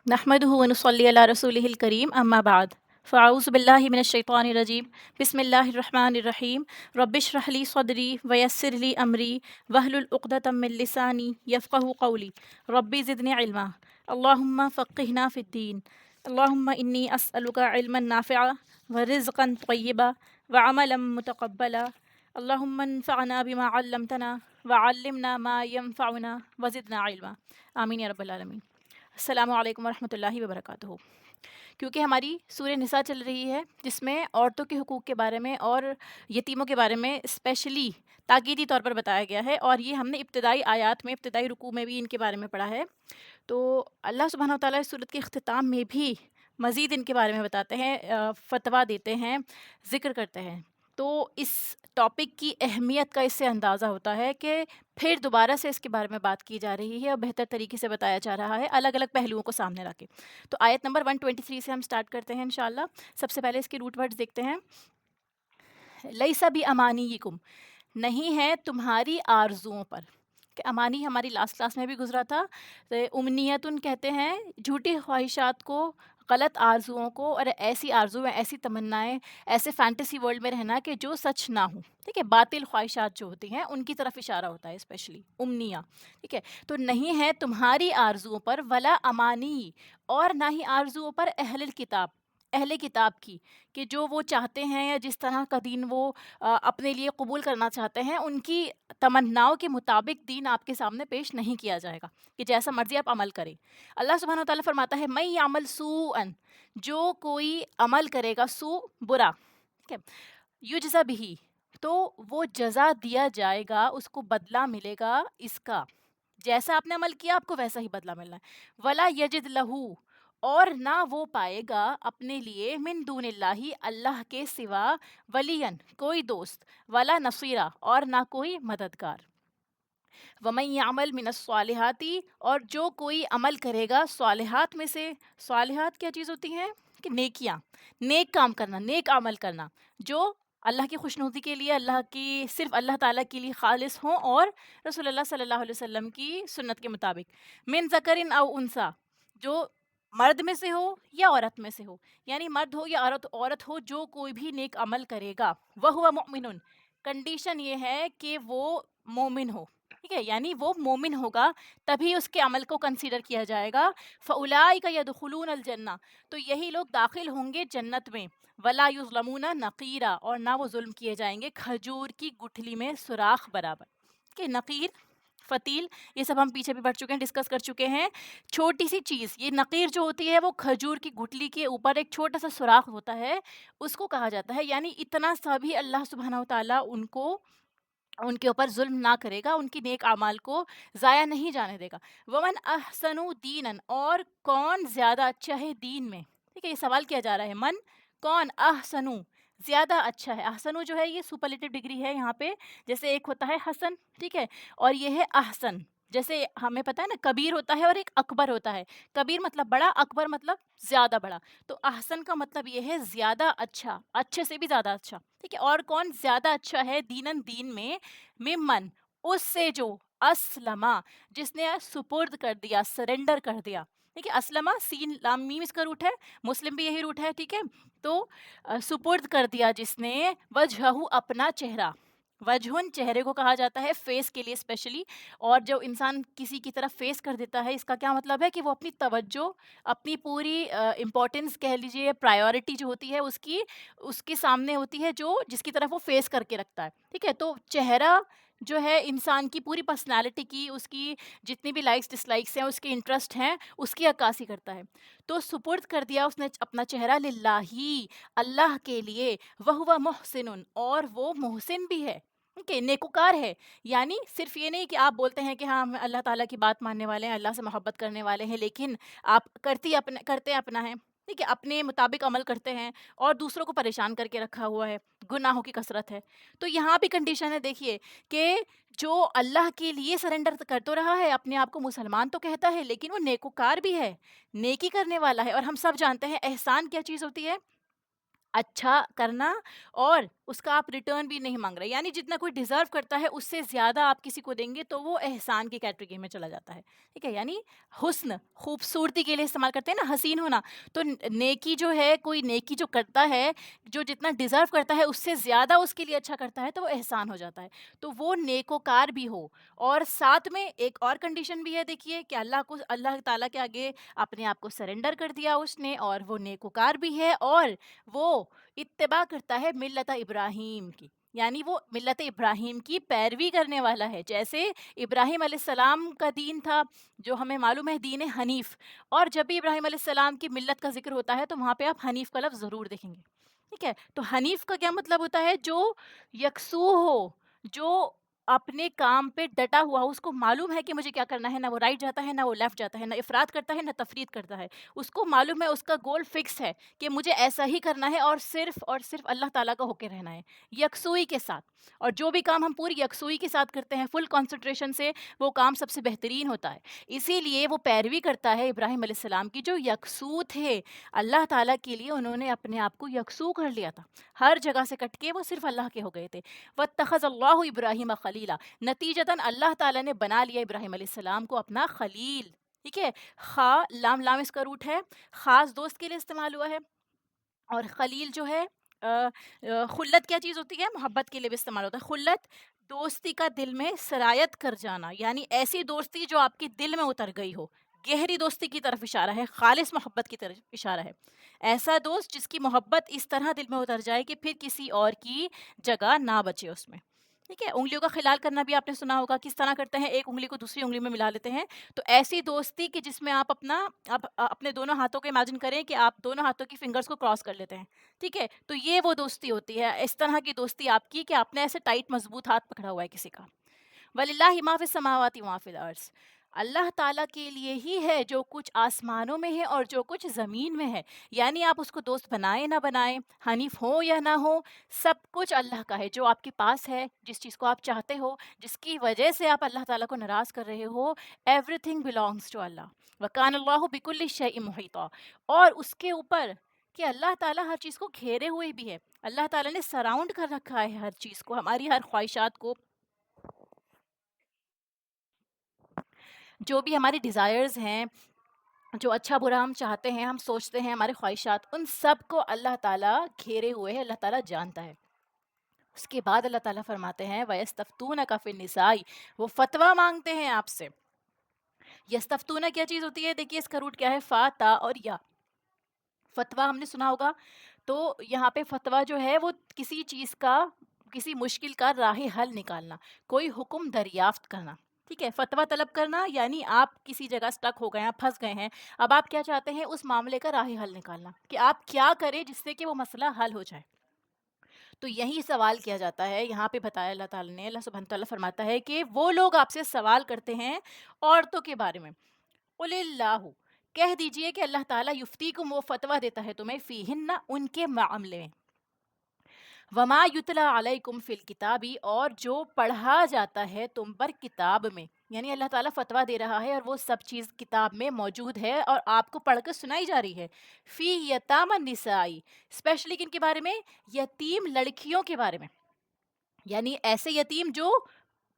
نحمده ونصلي على رسوله الكريم اما بعد فاعوذ باللہ من الشیطان الرجیم بسم اللہ الرحمن الرحیم رب اشرح لی صدری ویسر لی امری واحلل عقدۃ من لسانی یفقهوا قولی ربی زدنی علما اللہم فقہنا فی الدین اللہم انی اسألک علما نافعا ورزقا طیبا وعملا متقبلا اللہم انفعنا بما علمتنا وعلمنا ما ينفعنا وزدنا علما آمین یا رب العالمین۔ السلام علیکم ورحمۃ اللہ وبرکاتہ۔ کیونکہ ہماری سورہ نساء چل رہی ہے جس میں عورتوں کے حقوق کے بارے میں اور یتیموں کے بارے میں اسپیشلی تاکیدی طور پر بتایا گیا ہے، اور یہ ہم نے ابتدائی آیات میں ابتدائی رکوع میں بھی ان کے بارے میں پڑھا ہے۔ تو اللہ سبحانہ و تعالیٰ اس صورت کے اختتام میں بھی مزید ان کے بارے میں بتاتے ہیں، فتویٰ دیتے ہیں، ذکر کرتے ہیں۔ تو اس ٹاپک کی اہمیت کا اس سے اندازہ ہوتا ہے کہ پھر دوبارہ سے اس کے بارے میں بات کی جا رہی ہے اور بہتر طریقے سے بتایا جا رہا ہے، الگ الگ پہلوؤں کو سامنے رکھ کے۔ تو آیت نمبر 123 سے ہم سٹارٹ کرتے ہیں انشاءاللہ۔ سب سے پہلے اس کے روٹ ورڈز دیکھتے ہیں۔ لیس بامانیکم، نہیں ہے تمہاری آرزوؤں پر، کہ امانی ہماری لاسٹ کلاس میں بھی گزرا تھا۔ امنیتن کہتے ہیں جھوٹی خواہشات کو، غلط آرزوؤں کو، اور ایسی آرزویں، ایسی تمنائیں، ایسے فینٹیسی ورلڈ میں رہنا کہ جو سچ نہ ہوں، ٹھیک ہے۔ باطل خواہشات جو ہوتی ہیں ان کی طرف اشارہ ہوتا ہے اسپیشلی امنیہ، ٹھیک ہے۔ تو نہیں ہے تمہاری آرزوؤں پر ولا امانی، اور نہ ہی آرزوؤں پر اہل الکتاب، اہل کتاب کی، کہ جو وہ چاہتے ہیں یا جس طرح کا دین وہ اپنے لیے قبول کرنا چاہتے ہیں، ان کی تمناؤں کے مطابق دین آپ کے سامنے پیش نہیں کیا جائے گا کہ جیسا مرضی آپ عمل کریں۔ اللہ سبحانہ و تعالیٰ فرماتا ہے میں یعمل سوءا، جو کوئی عمل کرے گا، سوء برا، ٹھیک ہے، یجزا بھی، تو وہ جزا دیا جائے گا، اس کو بدلہ ملے گا اس کا، جیسا آپ نے عمل کیا آپ کو ویسا ہی بدلہ ملنا ہے۔ ولا یجد لہو، اور نہ وہ پائے گا اپنے لیے من دون اللہ، اللہ کے سوا، ولین کوئی دوست، ولا نصیرہ اور نہ کوئی مددگار۔ ومن یعمل من الصالحات، اور جو کوئی عمل کرے گا صالحات میں سے، صالحات کیا چیز ہوتی ہیں کہ نیکیاں، نیک کام کرنا، نیک عمل کرنا جو اللہ کی خوشنودی کے لیے، اللہ کی، صرف اللہ تعالیٰ کے لیے خالص ہوں، اور رسول اللہ صلی اللہ علیہ وسلم کی سنت کے مطابق۔ من ذکر او انثی، جو مرد میں سے ہو یا عورت میں سے ہو، یعنی مرد ہو یا عورت ہو، جو کوئی بھی نیک عمل کرے گا، وہو مؤمن، کنڈیشن یہ ہے کہ وہ مومن ہو، ٹھیک ہے، یعنی وہ مومن ہوگا تبھی اس کے عمل کو کنسیڈر کیا جائے گا۔ فَأُولَٰئِکَ يَدْخُلُونَ الْجَنَّةَ، تو یہی لوگ داخل ہوں گے جنت میں۔ وَلَا يُظْلَمُونَ نَقِيرًا، اور نہ وہ ظلم کیے جائیں گے کھجور کی گٹھلی میں سوراخ برابر، کہ نقیر، فتیل، یہ سب ہم پیچھے بھی پڑھ چکے ہیں، ڈسکس کر چکے ہیں۔ چھوٹی سی چیز، یہ نقیر جو ہوتی ہے وہ کھجور کی گٹھلی کے اوپر ایک چھوٹا سا سوراخ ہوتا ہے، اس کو کہا جاتا ہے، یعنی اتنا سا بھی اللہ سبحانہ و تعالیٰ ان کے اوپر ظلم نہ کرے گا، ان کی نیک اعمال کو ضائع نہیں جانے دے گا۔ ومن احسن دینا، اور کون زیادہ اچھا ہے دین میں، ٹھیک ہے، یہ سوال کیا جا رہا ہے، من، کون، احسن، زیادہ اچھا ہے۔ احسن جو ہے یہ سپرلیٹو ڈگری ہے یہاں پہ، جیسے ایک ہوتا ہے حسن، ٹھیک ہے، اور یہ ہے احسن۔ جیسے ہمیں پتہ ہے نا کبیر ہوتا ہے اور ایک اکبر ہوتا ہے، کبیر مطلب بڑا، اکبر مطلب زیادہ بڑا، تو احسن کا مطلب یہ ہے زیادہ اچھا، اچھے سے بھی زیادہ اچھا، ٹھیک ہے۔ اور کون زیادہ اچھا ہے دینن، دین میں، ممن، اس سے جو، اسلمہ، جس نے سپرد کر دیا، سرنڈر کر دیا، ٹھیک ہے۔ اسلمہ، سین لام میم اس کا روٹ ہے، مسلم بھی یہی روٹ ہے، ٹھیک ہے۔ تو سپرد کر دیا جس نے، وجہہ، اپنا چہرہ، وجہن چہرے کو کہا جاتا ہے فیس کے لیے اسپیشلی، اور جو انسان کسی کی طرف فیس کر دیتا ہے، اس کا کیا مطلب ہے کہ وہ اپنی توجہ، اپنی پوری امپورٹنس کہہ لیجیے، پرائیورٹی جو ہوتی ہے اس کے سامنے ہوتی ہے، جو جس کی طرف وہ فیس کر کے رکھتا ہے، ٹھیک ہے۔ تو چہرہ جو ہے انسان کی پوری پرسنالٹی کی، اس کی جتنی بھی لائکس ڈس لائکس ہیں، اس کے انٹرسٹ ہیں، اس کی عکاسی کرتا ہے۔ تو سپرد کر دیا اس نے اپنا چہرہ، للہ، اللہ کے لیے، وہو محسن، اور وہ محسن بھی ہے، کہ نیکوکار ہے۔ یعنی صرف یہ نہیں کہ آپ بولتے ہیں کہ ہاں ہم اللہ تعالیٰ کی بات ماننے والے ہیں، اللہ سے محبت کرنے والے ہیں، لیکن آپ کرتے اپنا ہے، ٹھیک ہے، اپنے مطابق عمل کرتے ہیں اور دوسروں کو پریشان کر کے رکھا ہوا ہے، گناہوں کی کثرت ہے۔ تو یہاں بھی کنڈیشن ہے، دیکھیے، کہ جو اللہ کے لیے سرنڈر کر تو رہا ہے، اپنے آپ کو مسلمان تو کہتا ہے، لیکن وہ نیکوکار بھی ہے، نیکی کرنے والا ہے۔ اور ہم سب جانتے ہیں احسان کیا چیز ہوتی ہے، اچھا کرنا، اور اس کا آپ ریٹرن بھی نہیں مانگ رہے، یعنی جتنا کوئی ڈیزرو کرتا ہے اس سے زیادہ آپ کسی کو دیں گے تو وہ احسان کی کیٹیگری میں چلا جاتا ہے، ٹھیک ہے؟ یعنی حسن، خوبصورتی کے لیے استعمال کرتے ہیں نا، حسین ہونا، تو نیکی جو ہے، کوئی نیکی جو کرتا ہے، جو جتنا ڈیزرو کرتا ہے اس سے زیادہ اس کے لیے اچھا کرتا ہے تو وہ احسان ہو جاتا ہے، تو وہ نیکوکار بھی ہو، اور ساتھ میں ایک اور کنڈیشن بھی ہے، دیکھیے کہ اللہ تعالیٰ کے آگے اپنے آپ کو سرنڈر کر دیا اس نے، اور وہ نیکوکار بھی ہے، اور وہ اتباع کرتا ہے ملت ابراہیم کی، یعنی وہ ملت ابراہیم کی پیروی کرنے والا ہے، جیسے ابراہیم علیہ السلام کا دین تھا جو ہمیں معلوم ہے دین حنیف، اور جب بھی ابراہیم علیہ السلام کی ملت کا ذکر ہوتا ہے تو وہاں پہ آپ حنیف کا لفظ ضرور دیکھیں گے، ٹھیک ہے؟ تو حنیف کا کیا مطلب ہوتا ہے؟ جو یکسو ہو، جو اپنے کام پہ ڈٹا ہوا ہو، اس کو معلوم ہے کہ مجھے کیا کرنا ہے، نہ وہ رائٹ جاتا ہے نہ وہ لیفٹ جاتا ہے، نہ افراد کرتا ہے نہ تفرید کرتا ہے، اس کو معلوم ہے، اس کا گول فکس ہے کہ مجھے ایسا ہی کرنا ہے، اور صرف اللہ تعالیٰ کا ہو کے رہنا ہے یکسوئی کے ساتھ، اور جو بھی کام ہم پوری یکسوئی کے ساتھ کرتے ہیں فل کنسنٹریشن سے، وہ کام سب سے بہترین ہوتا ہے، اسی لیے وہ پیروی کرتا ہے ابراہیم علیہ السلام کی جو یکسو تھے اللہ تعالیٰ کے لیے، انہوں نے اپنے آپ کو یکسو کر لیا تھا، ہر جگہ سے کٹ کے وہ صرف اللہ کے ہو گئے تھے، واتخذ اللہ ابراہیم خلیلا، نتیجتاً اللہ تعالیٰ نے بنا لیا ابراہیم علیہ السلام کو اپنا خلیل، ٹھیک ہے؟ لام اس کا روٹ ہے، خاص دوست کے لیے استعمال ہوا ہے، اور خلیل جو ہے خلت کیا چیز ہوتی ہے؟ محبت کے لیے بھی استعمال ہوتا ہے، خلت دوستی کا دل میں سرایت کر جانا، یعنی ایسی دوستی جو آپ کے دل میں اتر گئی ہو، گہری دوستی کی طرف اشارہ ہے، خالص محبت کی طرف اشارہ ہے، ایسا دوست جس کی محبت اس طرح دل میں اتر جائے کہ پھر کسی اور کی جگہ نہ بچے اس میں، ٹھیک ہے؟ انگلیوں کا خلال کرنا بھی آپ نے سنا ہوگا، کس طرح کرتے ہیں؟ ایک انگلی کو دوسری انگلی میں ملا لیتے ہیں، تو ایسی دوستی کہ جس میں آپ اپنے دونوں ہاتھوں کو امیجن کریں کہ آپ دونوں ہاتھوں کی فنگرز کو کراس کر لیتے ہیں، ٹھیک ہے؟ تو یہ وہ دوستی ہوتی ہے، اس طرح کی دوستی آپ کی کہ آپ نے ایسے ٹائٹ مضبوط ہاتھ پکڑا ہوا ہے کسی کا۔ وَلِلَّهِ مَا فِي السَّمَاوَاتِ وَمَا فِي الْأَرْضِ، اللہ تعالیٰ کے لیے ہی ہے جو کچھ آسمانوں میں ہے اور جو کچھ زمین میں ہے، یعنی آپ اس کو دوست بنائیں نہ بنائیں، حنیف ہو یا نہ ہو، سب کچھ اللہ کا ہے، جو آپ کے پاس ہے، جس چیز کو آپ چاہتے ہو، جس کی وجہ سے آپ اللہ تعالیٰ کو ناراض کر رہے ہو، ایوری تھنگ بلانگس ٹو اللہ، وَكَانَ اللَّهُ بِكُلِّ شَيْءٍ مُحِيطًا، اور اس کے اوپر کہ اللہ تعالیٰ ہر چیز کو گھیرے ہوئے بھی ہے، اللہ تعالیٰ نے سراؤنڈ کر رکھا ہے ہر چیز کو، ہماری ہر خواہشات کو، جو بھی ہماری ڈیزائرز ہیں، جو اچھا برا ہم چاہتے ہیں، ہم سوچتے ہیں، ہمارے خواہشات، ان سب کو اللہ تعالیٰ گھیرے ہوئے ہے، اللہ تعالیٰ جانتا ہے۔ اس کے بعد اللہ تعالیٰ فرماتے ہیں وَيَسْتَفْتُونَكَ فِي النِّسَاءِ، وہ فتویٰ مانگتے ہیں آپ سے۔ یستفتونہ کیا چیز ہوتی ہے؟ دیکھیے اس کا روٹ کیا ہے، فا تا اور یا، فتویٰ ہم نے سنا ہوگا، تو یہاں پہ فتویٰ جو ہے وہ کسی چیز کا، کسی مشکل کا راہ حل نکالنا، کوئی حکم دریافت کرنا، ٹھیک ہے؟ فتویٰ طلب کرنا یعنی آپ کسی جگہ سٹک ہو گئے ہیں، آپ پھنس گئے ہیں، اب آپ کیا چاہتے ہیں؟ اس معاملے کا راہ حل نکالنا، کہ آپ کیا کریں جس سے کہ وہ مسئلہ حل ہو جائے، تو یہی سوال کیا جاتا ہے یہاں پہ، بتایا اللہ تعالیٰ نے، اللہ سبحانہ تعالیٰ فرماتا ہے کہ وہ لوگ آپ سے سوال کرتے ہیں عورتوں کے بارے میں، قل اللہ، کہہ دیجئے کہ اللہ تعالیٰ یفتیکم، وہ فتویٰ دیتا ہے تمہیں، فیہن، ان کے معاملے میں، وما یتلا علیکم فی الکتابی، اور جو پڑھا جاتا ہے تم پر کتاب میں، یعنی اللہ تعالیٰ فتویٰ دے رہا ہے اور وہ سب چیز کتاب میں موجود ہے اور آپ کو پڑھ کر سنائی جا رہی ہے، فی یتام النسائی، اسپیشلی کن کے بارے میں؟ یتیم لڑکیوں کے بارے میں، یعنی ایسے یتیم جو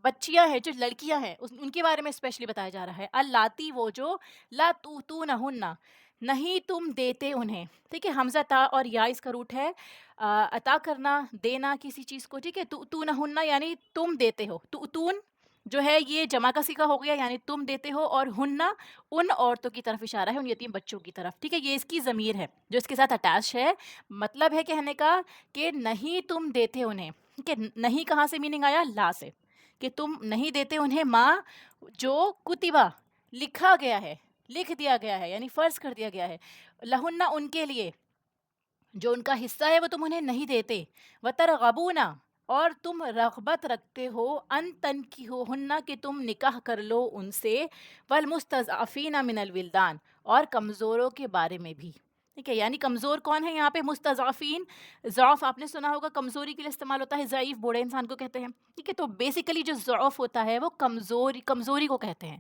بچیاں ہیں، جو لڑکیاں ہیں، ان کے بارے میں اسپیشلی بتایا جا رہا ہے، اللاتی، وہ جو لا توتونہن، نہیں تم دیتے انہیں، ٹھیک ہے؟ حمزہ تا اور یا اس کا روٹ ہے عطا کرنا، دینا کسی چیز کو، ٹھیک ہے؟ توتونہن یعنی تم دیتے ہو، توتون جو ہے یہ جمع کا صیغہ ہو گیا، یعنی تم دیتے ہو، اور ہننا ان عورتوں کی طرف اشارہ ہے، ان یتیم بچوں کی طرف، ٹھیک ہے؟ یہ اس کی ضمیر ہے جو اس کے ساتھ اٹیچ ہے، مطلب ہے کہنے کا کہ نہیں تم دیتے انہیں، ٹھیک ہے؟ نہیں کہاں سے میننگ آیا؟ لا سے، کہ تم نہیں دیتے انہیں ماں جو کتبہ لکھا گیا ہے، لکھ دیا گیا ہے، یعنی فرض کر دیا گیا ہے، لہن ان کے لیے، جو ان کا حصہ ہے وہ تم انہیں نہیں دیتے، وترغبون، اور تم رغبت رکھتے ہو، ان تنکحوہن، کہ تم نکاح کر لو ان سے، والمستضعفین من الولدان، اور کمزوروں کے بارے میں بھی، ٹھیک ہے؟ یعنی کمزور کون ہے یہاں پہ؟ مستضعفین، ضعف آپ نے سنا ہوگا کمزوری کے لیے استعمال ہوتا ہے، ضعیف بوڑھے انسان کو کہتے ہیں، ٹھیک ہے؟ تو بیسیکلی جو ضعف ہوتا ہے وہ کمزوری کو کہتے ہیں،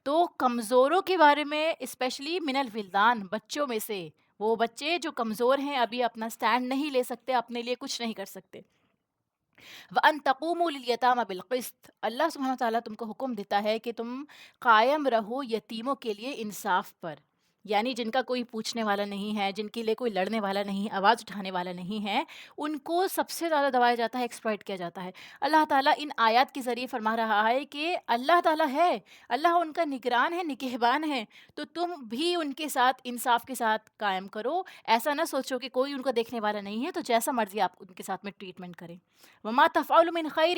تو کمزوروں کے بارے میں اسپیشلی من الولدان، بچوں میں سے، وہ بچے جو کمزور ہیں، ابھی اپنا سٹینڈ نہیں لے سکتے، اپنے لیے کچھ نہیں کر سکتے. وَأَن تَقُومُوا لِلْيَتَامَى بِالْقِسْطِ، اللہ سبحانہ وتعالیٰ تم کو حکم دیتا ہے کہ تم قائم رہو یتیموں کے لیے انصاف پر. یعنی جن کا کوئی پوچھنے والا نہیں ہے، جن کے لیے کوئی لڑنے والا نہیں، آواز اٹھانے والا نہیں ہے، ان کو سب سے زیادہ دبایا جاتا ہے، ایکسپلائٹ کیا جاتا ہے. اللہ تعالیٰ ان آیات کے ذریعے فرما رہا ہے کہ اللہ تعالیٰ ہے، اللہ ان کا نگران ہے، نگہبان ہے، تو تم بھی ان کے ساتھ انصاف کے ساتھ قائم کرو. ایسا نہ سوچو کہ کوئی ان کو دیکھنے والا نہیں ہے تو جیسا مرضی آپ ان کے ساتھ میں ٹریٹمنٹ کریں. وما تفعلوا من خیر،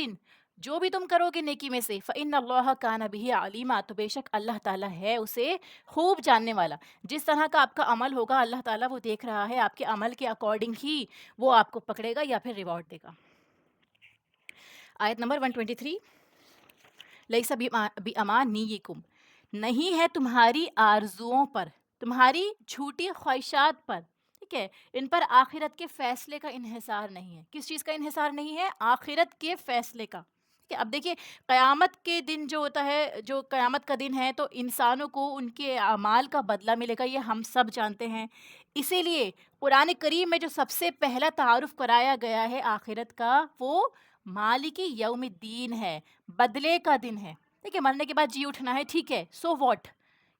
جو بھی تم کرو گے نیکی میں سے، فإن اللہ کان بہ علیما، تو بے شک اللہ تعالیٰ ہے اسے خوب جاننے والا. جس طرح کا آپ کا عمل ہوگا اللہ تعالیٰ وہ دیکھ رہا ہے، آپ کے عمل کے اکارڈنگ ہی وہ آپ کو پکڑے گا یا پھر ریوارڈ دے گا. آیت نمبر 123، لیس بامانیکم، نہیں ہے تمہاری آرزوؤں پر، تمہاری جھوٹی خواہشات پر، ٹھیک ہے، ان پر آخرت کے فیصلے کا انحصار نہیں ہے. کس چیز کا انحصار نہیں ہے؟ آخرت کے فیصلے کا. ٹھیک ہے، اب دیکھیے قیامت کے دن جو ہوتا ہے، جو قیامت کا دن ہے، تو انسانوں کو ان کے اعمال کا بدلہ ملے گا، یہ ہم سب جانتے ہیں. اسی لیے قرآن کریم میں جو سب سے پہلا تعارف کرایا گیا ہے آخرت کا، وہ مالک یوم الدین ہے، بدلے کا دن ہے. ٹھیک ہے، مرنے کے بعد جی اٹھنا ہے، ٹھیک ہے، سو واٹ.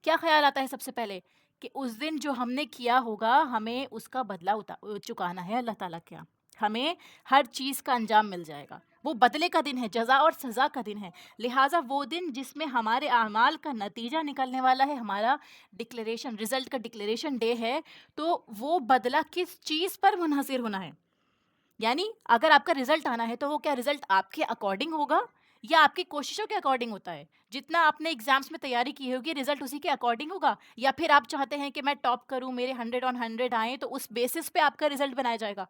کیا خیال آتا ہے سب سے پہلے؟ کہ اس دن جو ہم نے کیا ہوگا ہمیں اس کا بدلہ چکانا ہے اللہ تعالیٰ کے یہاں، ہمیں ہر چیز کا انجام مل جائے گا. وہ بدلے کا دن ہے، جزا اور سزا کا دن ہے. لہٰذا وہ دن جس میں ہمارے اعمال کا نتیجہ نکلنے والا ہے، ہمارا ڈکلیریشن، رزلٹ کا ڈکلیریشن ڈے ہے، تو وہ بدلہ کس چیز پر منحصر ہونا ہے. یعنی اگر آپ کا رزلٹ آنا ہے تو وہ کیا رزلٹ آپ کے اکارڈنگ ہوگا یا آپ کی کوششوں کے اکارڈنگ ہوتا ہے؟ جتنا آپ نے ایگزامس میں تیاری کی ہوگی رزلٹ اسی کے اکارڈنگ ہوگا، یا پھر آپ چاہتے ہیں کہ میں ٹاپ کروں، میرے 100 آئیں، تو اس بیسس پہ آپ کا رزلٹ بنایا جائے گا؟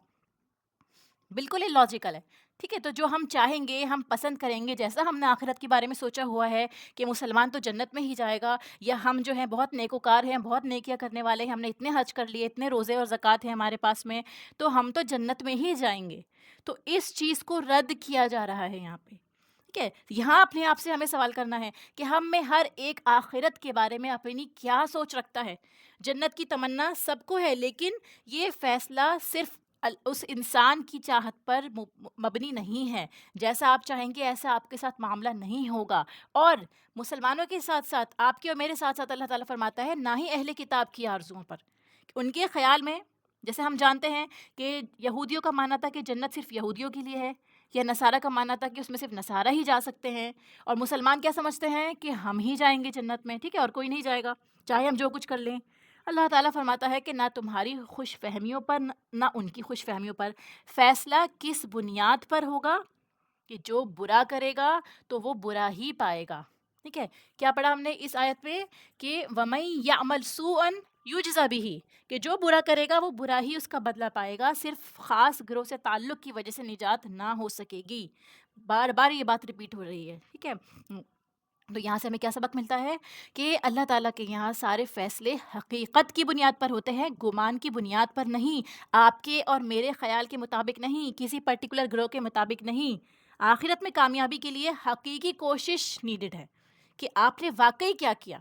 بالکل ہی لاجیکل ہے. ٹھیک ہے، تو جو ہم چاہیں گے، ہم پسند کریں گے، جیسا ہم نے آخرت کے بارے میں سوچا ہوا ہے کہ مسلمان تو جنت میں ہی جائے گا، یا ہم جو ہیں بہت نیکوکار ہیں، بہت نیکیاں کرنے والے ہیں، ہم نے اتنے حج کر لیے، اتنے روزے اور زکوٰۃ ہیں ہمارے پاس میں، تو ہم تو جنت میں ہی جائیں گے. تو اس چیز کو رد کیا جا رہا ہے یہاں پہ. ٹھیک ہے، یہاں اپنے آپ سے ہمیں سوال کرنا ہے کہ ہم میں ہر ایک آخرت کے بارے میں اپنی کیا سوچ رکھتا ہے. جنت کی تمنا سب کو ہے، لیکن یہ فیصلہ صرف اس انسان کی چاہت پر مبنی نہیں ہے. جیسا آپ چاہیں گے ایسا آپ کے ساتھ معاملہ نہیں ہوگا. اور مسلمانوں کے ساتھ ساتھ، آپ کے اور میرے ساتھ ساتھ، اللہ تعالیٰ فرماتا ہے نہ ہی اہل کتاب کی آرزوؤں پر. ان کے خیال میں، جیسے ہم جانتے ہیں کہ یہودیوں کا ماننا تھا کہ جنت صرف یہودیوں کے لیے ہے، یا نصارہ کا ماننا تھا کہ اس میں صرف نصارہ ہی جا سکتے ہیں، اور مسلمان کیا سمجھتے ہیں کہ ہم ہی جائیں گے جنت میں، ٹھیک ہے، اور کوئی نہیں جائے گا چاہے ہم جو کچھ کر لیں. اللہ تعالیٰ فرماتا ہے کہ نہ تمہاری خوش فہمیوں پر نہ ان کی خوش فہمیوں پر، فیصلہ کس بنیاد پر ہوگا کہ جو برا کرے گا تو وہ برا ہی پائے گا. ٹھیک ہے، کیا پڑھا ہم نے اس آیت پہ کہ وَمَن يَعْمَلْ سُوءًا يُجْزَ بِهِ، کہ جو برا کرے گا وہ برا ہی اس کا بدلہ پائے گا، صرف خاص گروہ سے تعلق کی وجہ سے نجات نہ ہو سکے گی. بار بار یہ بات ریپیٹ ہو رہی ہے. ٹھیک ہے، تو یہاں سے ہمیں کیا سبق ملتا ہے کہ اللہ تعالیٰ کے یہاں سارے فیصلے حقیقت کی بنیاد پر ہوتے ہیں، گمان کی بنیاد پر نہیں، آپ کے اور میرے خیال کے مطابق نہیں، کسی پرٹیکولر گروہ کے مطابق نہیں. آخرت میں کامیابی کے لیے حقیقی کوشش نیڈڈ ہے کہ آپ نے واقعی کیا کیا.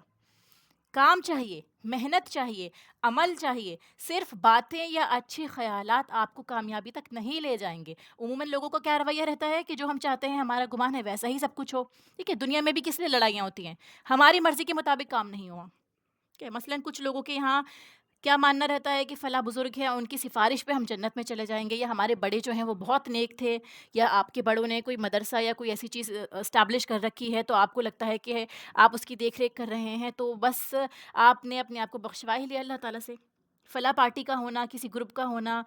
کام چاہیے، محنت چاہیے، عمل چاہیے. صرف باتیں یا اچھے خیالات آپ کو کامیابی تک نہیں لے جائیں گے. عموماً لوگوں کا کیا رویہ رہتا ہے کہ جو ہم چاہتے ہیں، ہمارا گمان ہے ویسا ہی سب کچھ ہو. ٹھیک ہے، دنیا میں بھی کس لیے لڑائیاں ہوتی ہیں؟ ہماری مرضی کے مطابق کام نہیں ہوا. ٹھیک ہے، مثلاً کچھ لوگوں کے یہاں کیا ماننا رہتا ہے کہ فلاں بزرگ ہے، ان کی سفارش پہ ہم جنت میں چلے جائیں گے، یا ہمارے بڑے جو ہیں وہ بہت نیک تھے، یا آپ کے بڑوں نے کوئی مدرسہ یا کوئی ایسی چیز اسٹیبلش کر رکھی ہے تو آپ کو لگتا ہے کہ آپ اس کی دیکھ ریکھ کر رہے ہیں، تو بس آپ نے اپنے آپ کو بخشوا ہی لیا اللہ تعالیٰ سے. فلاں پارٹی کا ہونا، کسی گروپ کا ہونا،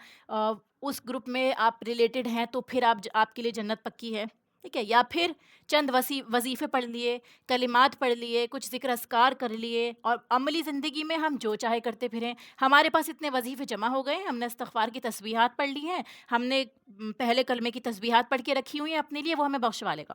اس گروپ میں آپ ریلیٹڈ ہیں تو پھر آپ کے لیے جنت پکی ہے. ٹھیک ہے، یا پھر چند وظیفے پڑھ لیے، کلمات پڑھ لیے، کچھ ذکر اذکار کر لیے، اور عملی زندگی میں ہم جو چاہے کرتے پھریں. ہمارے پاس اتنے وظیفے جمع ہو گئے، ہم نے استغفار کی تسبیحات پڑھ لی ہیں، ہم نے پہلے کلمے کی تسبیحات پڑھ کے رکھی ہوئی ہیں اپنے لیے، وہ ہمیں بخشوا لے گا.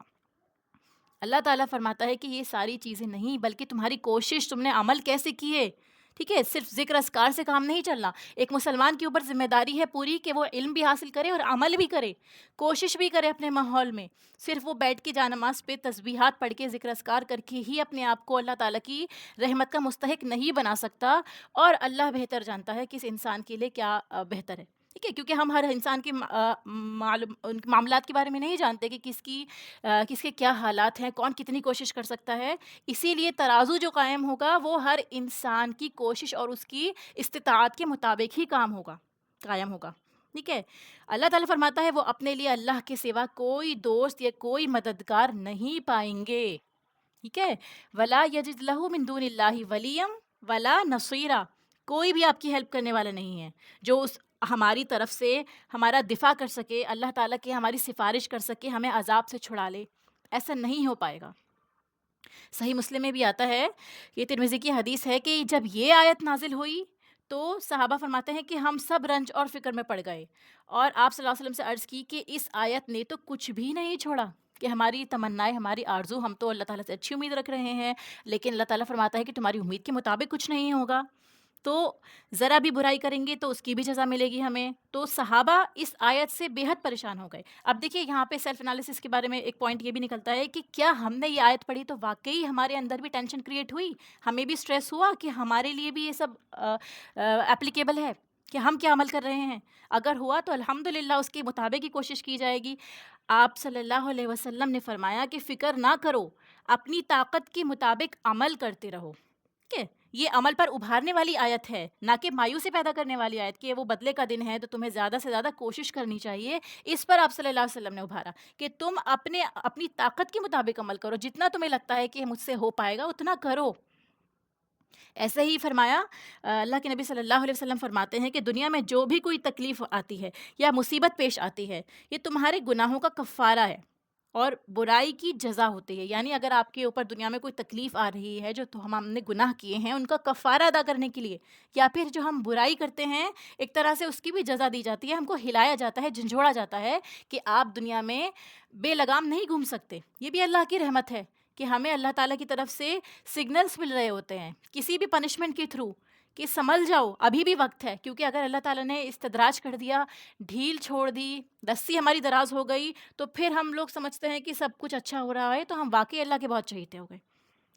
اللہ تعالیٰ فرماتا ہے کہ یہ ساری چیزیں نہیں، بلکہ تمہاری کوشش، تم نے عمل کیسے کیے. ٹھیک ہے، صرف ذکر اذکار سے کام نہیں چلنا. ایک مسلمان کے اوپر ذمہ داری ہے پوری کہ وہ علم بھی حاصل کرے اور عمل بھی کرے، کوشش بھی کرے اپنے ماحول میں. صرف وہ بیٹھ کے جانماز پہ تسبیحات پڑھ کے ذکر اذکار کر کے ہی اپنے آپ کو اللہ تعالیٰ کی رحمت کا مستحق نہیں بنا سکتا، اور اللہ بہتر جانتا ہے کہ اس انسان کے لیے کیا بہتر ہے. ٹھیک ہے، کیونکہ ہم ہر انسان کے ان کے معاملات کے بارے میں نہیں جانتے کہ کس کے کیا حالات ہیں، کون کتنی کوشش کر سکتا ہے. اسی لیے ترازو جو قائم ہوگا وہ ہر انسان کی کوشش اور اس کی استطاعت کے مطابق ہی قائم ہوگا. ٹھیک ہے، اللہ تعالیٰ فرماتا ہے وہ اپنے لیے اللہ کے سوا کوئی دوست یا کوئی مددگار نہیں پائیں گے. ٹھیک ہے، ولا یجد لہ من دون اللہ ولیم ولا نصیرا، کوئی بھی آپ کی ہیلپ کرنے والا نہیں ہے جو ہماری طرف سے ہمارا دفاع کر سکے، اللہ تعالیٰ کی ہماری سفارش کر سکے، ہمیں عذاب سے چھڑا لے. ایسا نہیں ہو پائے گا. صحیح مسلم میں بھی آتا ہے، یہ ترمذی کی حدیث ہے کہ جب یہ آیت نازل ہوئی تو صحابہ فرماتے ہیں کہ ہم سب رنج اور فکر میں پڑ گئے، اور آپ صلی اللہ علیہ وسلم سے عرض کی کہ اس آیت نے تو کچھ بھی نہیں چھوڑا، کہ ہماری تمنائیں، ہماری آرزو، ہم تو اللہ تعالیٰ سے اچھی امید رکھ رہے ہیں، لیکن اللہ تعالیٰ فرماتا ہے کہ تمہاری امید کے مطابق کچھ نہیں ہوگا، تو ذرا بھی برائی کریں گے تو اس کی بھی جزا ملے گی ہمیں. تو صحابہ اس آیت سے بے حد پریشان ہو گئے. اب دیکھیے یہاں پہ سیلف انالیسس کے بارے میں ایک پوائنٹ یہ بھی نکلتا ہے کہ کیا ہم نے یہ آیت پڑھی تو واقعی ہمارے اندر بھی ٹینشن کریٹ ہوئی، ہمیں بھی اسٹریس ہوا کہ ہمارے لیے بھی یہ سب اپلیکیبل ہے کہ ہم کیا عمل کر رہے ہیں؟ اگر ہوا تو الحمدللہ اس کے مطابق ہی کوشش کی جائے گی. آپ صلی اللہ علیہ وسلم نے فرمایا کہ فکر نہ کرو، اپنی طاقت کے مطابق عمل کرتے رہو. ٹھیک ہے، یہ عمل پر ابھارنے والی آیت ہے، نہ کہ مایوسی پیدا کرنے والی آیت کہ وہ بدلے کا دن ہے تو تمہیں زیادہ سے زیادہ کوشش کرنی چاہیے. اس پر آپ صلی اللہ علیہ وسلم نے ابھارا کہ تم اپنی طاقت کے مطابق عمل کرو، جتنا تمہیں لگتا ہے کہ مجھ سے ہو پائے گا اتنا کرو. ایسے ہی فرمایا، اللہ کے نبی صلی اللہ علیہ وسلم فرماتے ہیں کہ دنیا میں جو بھی کوئی تکلیف آتی ہے یا مصیبت پیش آتی ہے، یہ تمہارے گناہوں کا کفارہ ہے اور برائی کی جزا ہوتی ہے. یعنی اگر آپ کے اوپر دنیا میں کوئی تکلیف آ رہی ہے جو تو ہم نے گناہ کیے ہیں ان کا کفارہ ادا کرنے کے لیے، یا پھر جو ہم برائی کرتے ہیں ایک طرح سے اس کی بھی جزا دی جاتی ہے، ہم کو ہلایا جاتا ہے، جھنجھوڑا جاتا ہے کہ آپ دنیا میں بے لگام نہیں گھوم سکتے. یہ بھی اللہ کی رحمت ہے کہ ہمیں اللہ تعالیٰ کی طرف سے سگنلز مل رہے ہوتے ہیں کسی بھی پنشمنٹ کے تھرو کہ سنبھل جاؤ، ابھی بھی وقت ہے. کیونکہ اگر اللہ تعالیٰ نے استدراج کر دیا، ڈھیل چھوڑ دی، رسی ہماری دراز ہو گئی، تو پھر ہم لوگ سمجھتے ہیں کہ سب کچھ اچھا ہو رہا ہے تو ہم واقعی اللہ کے بہت چہیتے ہو گئے.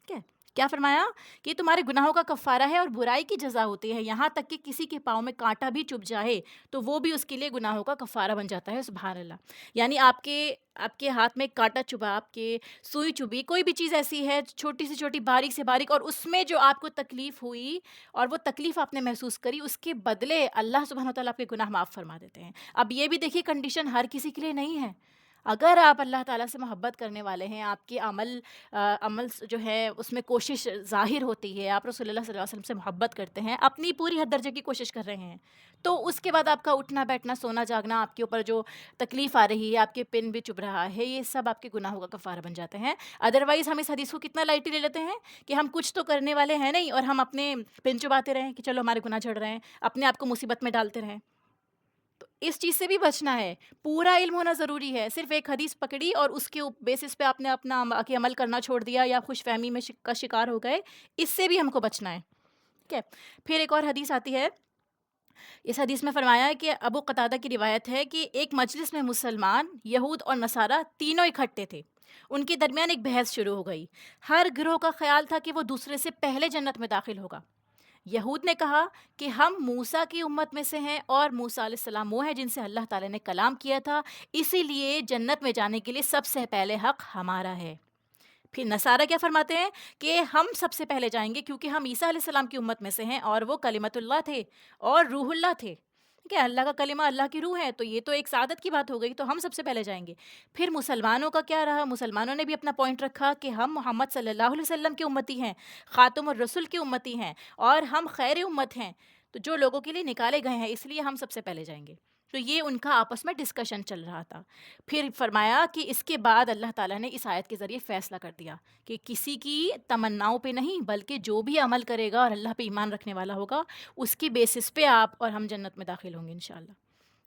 ٹھیک ہے، کیا فرمایا کہ تمہارے گناہوں کا کفارہ ہے اور برائی کی جزا ہوتی ہے. یہاں تک کہ کسی کے پاؤں میں کانٹا بھی چبھ جائے تو وہ بھی اس کے لیے گناہوں کا کفارہ بن جاتا ہے. سبحان اللہ. یعنی آپ کے ہاتھ میں کانٹا چبھا، آپ کے سوئی چبھی، کوئی بھی چیز ایسی ہے چھوٹی سے چھوٹی، باریک سے باریک، اور اس میں جو آپ کو تکلیف ہوئی اور وہ تکلیف آپ نے محسوس کری، اس کے بدلے اللہ سبحانہ وتعالیٰ آپ کے گناہ معاف فرما دیتے ہیں. اب یہ بھی دیکھیے کنڈیشن ہر کسی کے لیے نہیں ہے. اگر آپ اللہ تعالیٰ سے محبت کرنے والے ہیں، آپ کے عمل جو ہے اس میں کوشش ظاہر ہوتی ہے، آپ رسول اللہ صلی اللہ علیہ وسلم سے محبت کرتے ہیں، اپنی پوری حد درجے کی کوشش کر رہے ہیں، تو اس کے بعد آپ کا اٹھنا بیٹھنا، سونا جاگنا، آپ کے اوپر جو تکلیف آ رہی ہے، آپ کے پن بھی چبھ رہا ہے، یہ سب آپ کے گناہوں کا کفارہ بن جاتے ہیں. ادروائز ہم اس حدیث کو کتنا لائٹلی لے لیتے ہیں کہ ہم کچھ تو کرنے والے ہیں نہیں اور ہم اپنے پن چباتے رہیں کہ چلو ہمارے گناہ جھڑ رہے ہیں، اپنے آپ کو مصیبت میں ڈالتے رہیں. تو اس چیز سے بھی بچنا ہے. پورا علم ہونا ضروری ہے. صرف ایک حدیث پکڑی اور اس کے بیسس پہ آپ نے اپنا عمل کرنا چھوڑ دیا یا خوش فہمی میں کا شکار ہو گئے، اس سے بھی ہم کو بچنا ہے. ٹھیک ہے، پھر ایک اور حدیث آتی ہے. اس حدیث میں فرمایا ہے کہ ابو قتادہ کی روایت ہے کہ ایک مجلس میں مسلمان، یہود اور نصارہ تینوں اکٹھے تھے. ان کے درمیان ایک بحث شروع ہو گئی. ہر گروہ کا خیال تھا کہ وہ دوسرے سے پہلے جنت میں داخل ہوگا. یہود نے کہا کہ ہم موسیٰ کی امت میں سے ہیں اور موسیٰ علیہ السلام وہ ہیں جن سے اللہ تعالیٰ نے کلام کیا تھا، اسی لیے جنت میں جانے کے لیے سب سے پہلے حق ہمارا ہے. پھر نصارہ کیا فرماتے ہیں کہ ہم سب سے پہلے جائیں گے کیونکہ ہم عیسیٰ علیہ السلام کی امت میں سے ہیں اور وہ کلمت اللہ تھے اور روح اللہ تھے. ٹھیک ہے، اللہ کا کلمہ اللہ کی روح ہے، تو یہ تو ایک سعادت کی بات ہو گئی، تو ہم سب سے پہلے جائیں گے. پھر مسلمانوں کا کیا رہا؟ مسلمانوں نے بھی اپنا پوائنٹ رکھا کہ ہم محمد صلی اللہ علیہ وسلم کے امتی ہیں، خاتم الرسل کے امتی ہیں اور ہم خیر امت ہیں، تو جو لوگوں کے لیے نکالے گئے ہیں، اس لیے ہم سب سے پہلے جائیں گے. تو یہ ان کا آپس میں ڈسکشن چل رہا تھا. پھر فرمایا کہ اس کے بعد اللہ تعالیٰ نے اس آیت کے ذریعے فیصلہ کر دیا کہ کسی کی تمناؤں پہ نہیں بلکہ جو بھی عمل کرے گا اور اللہ پہ ایمان رکھنے والا ہوگا اس کی بیسس پہ آپ اور ہم جنت میں داخل ہوں گے انشاءاللہ.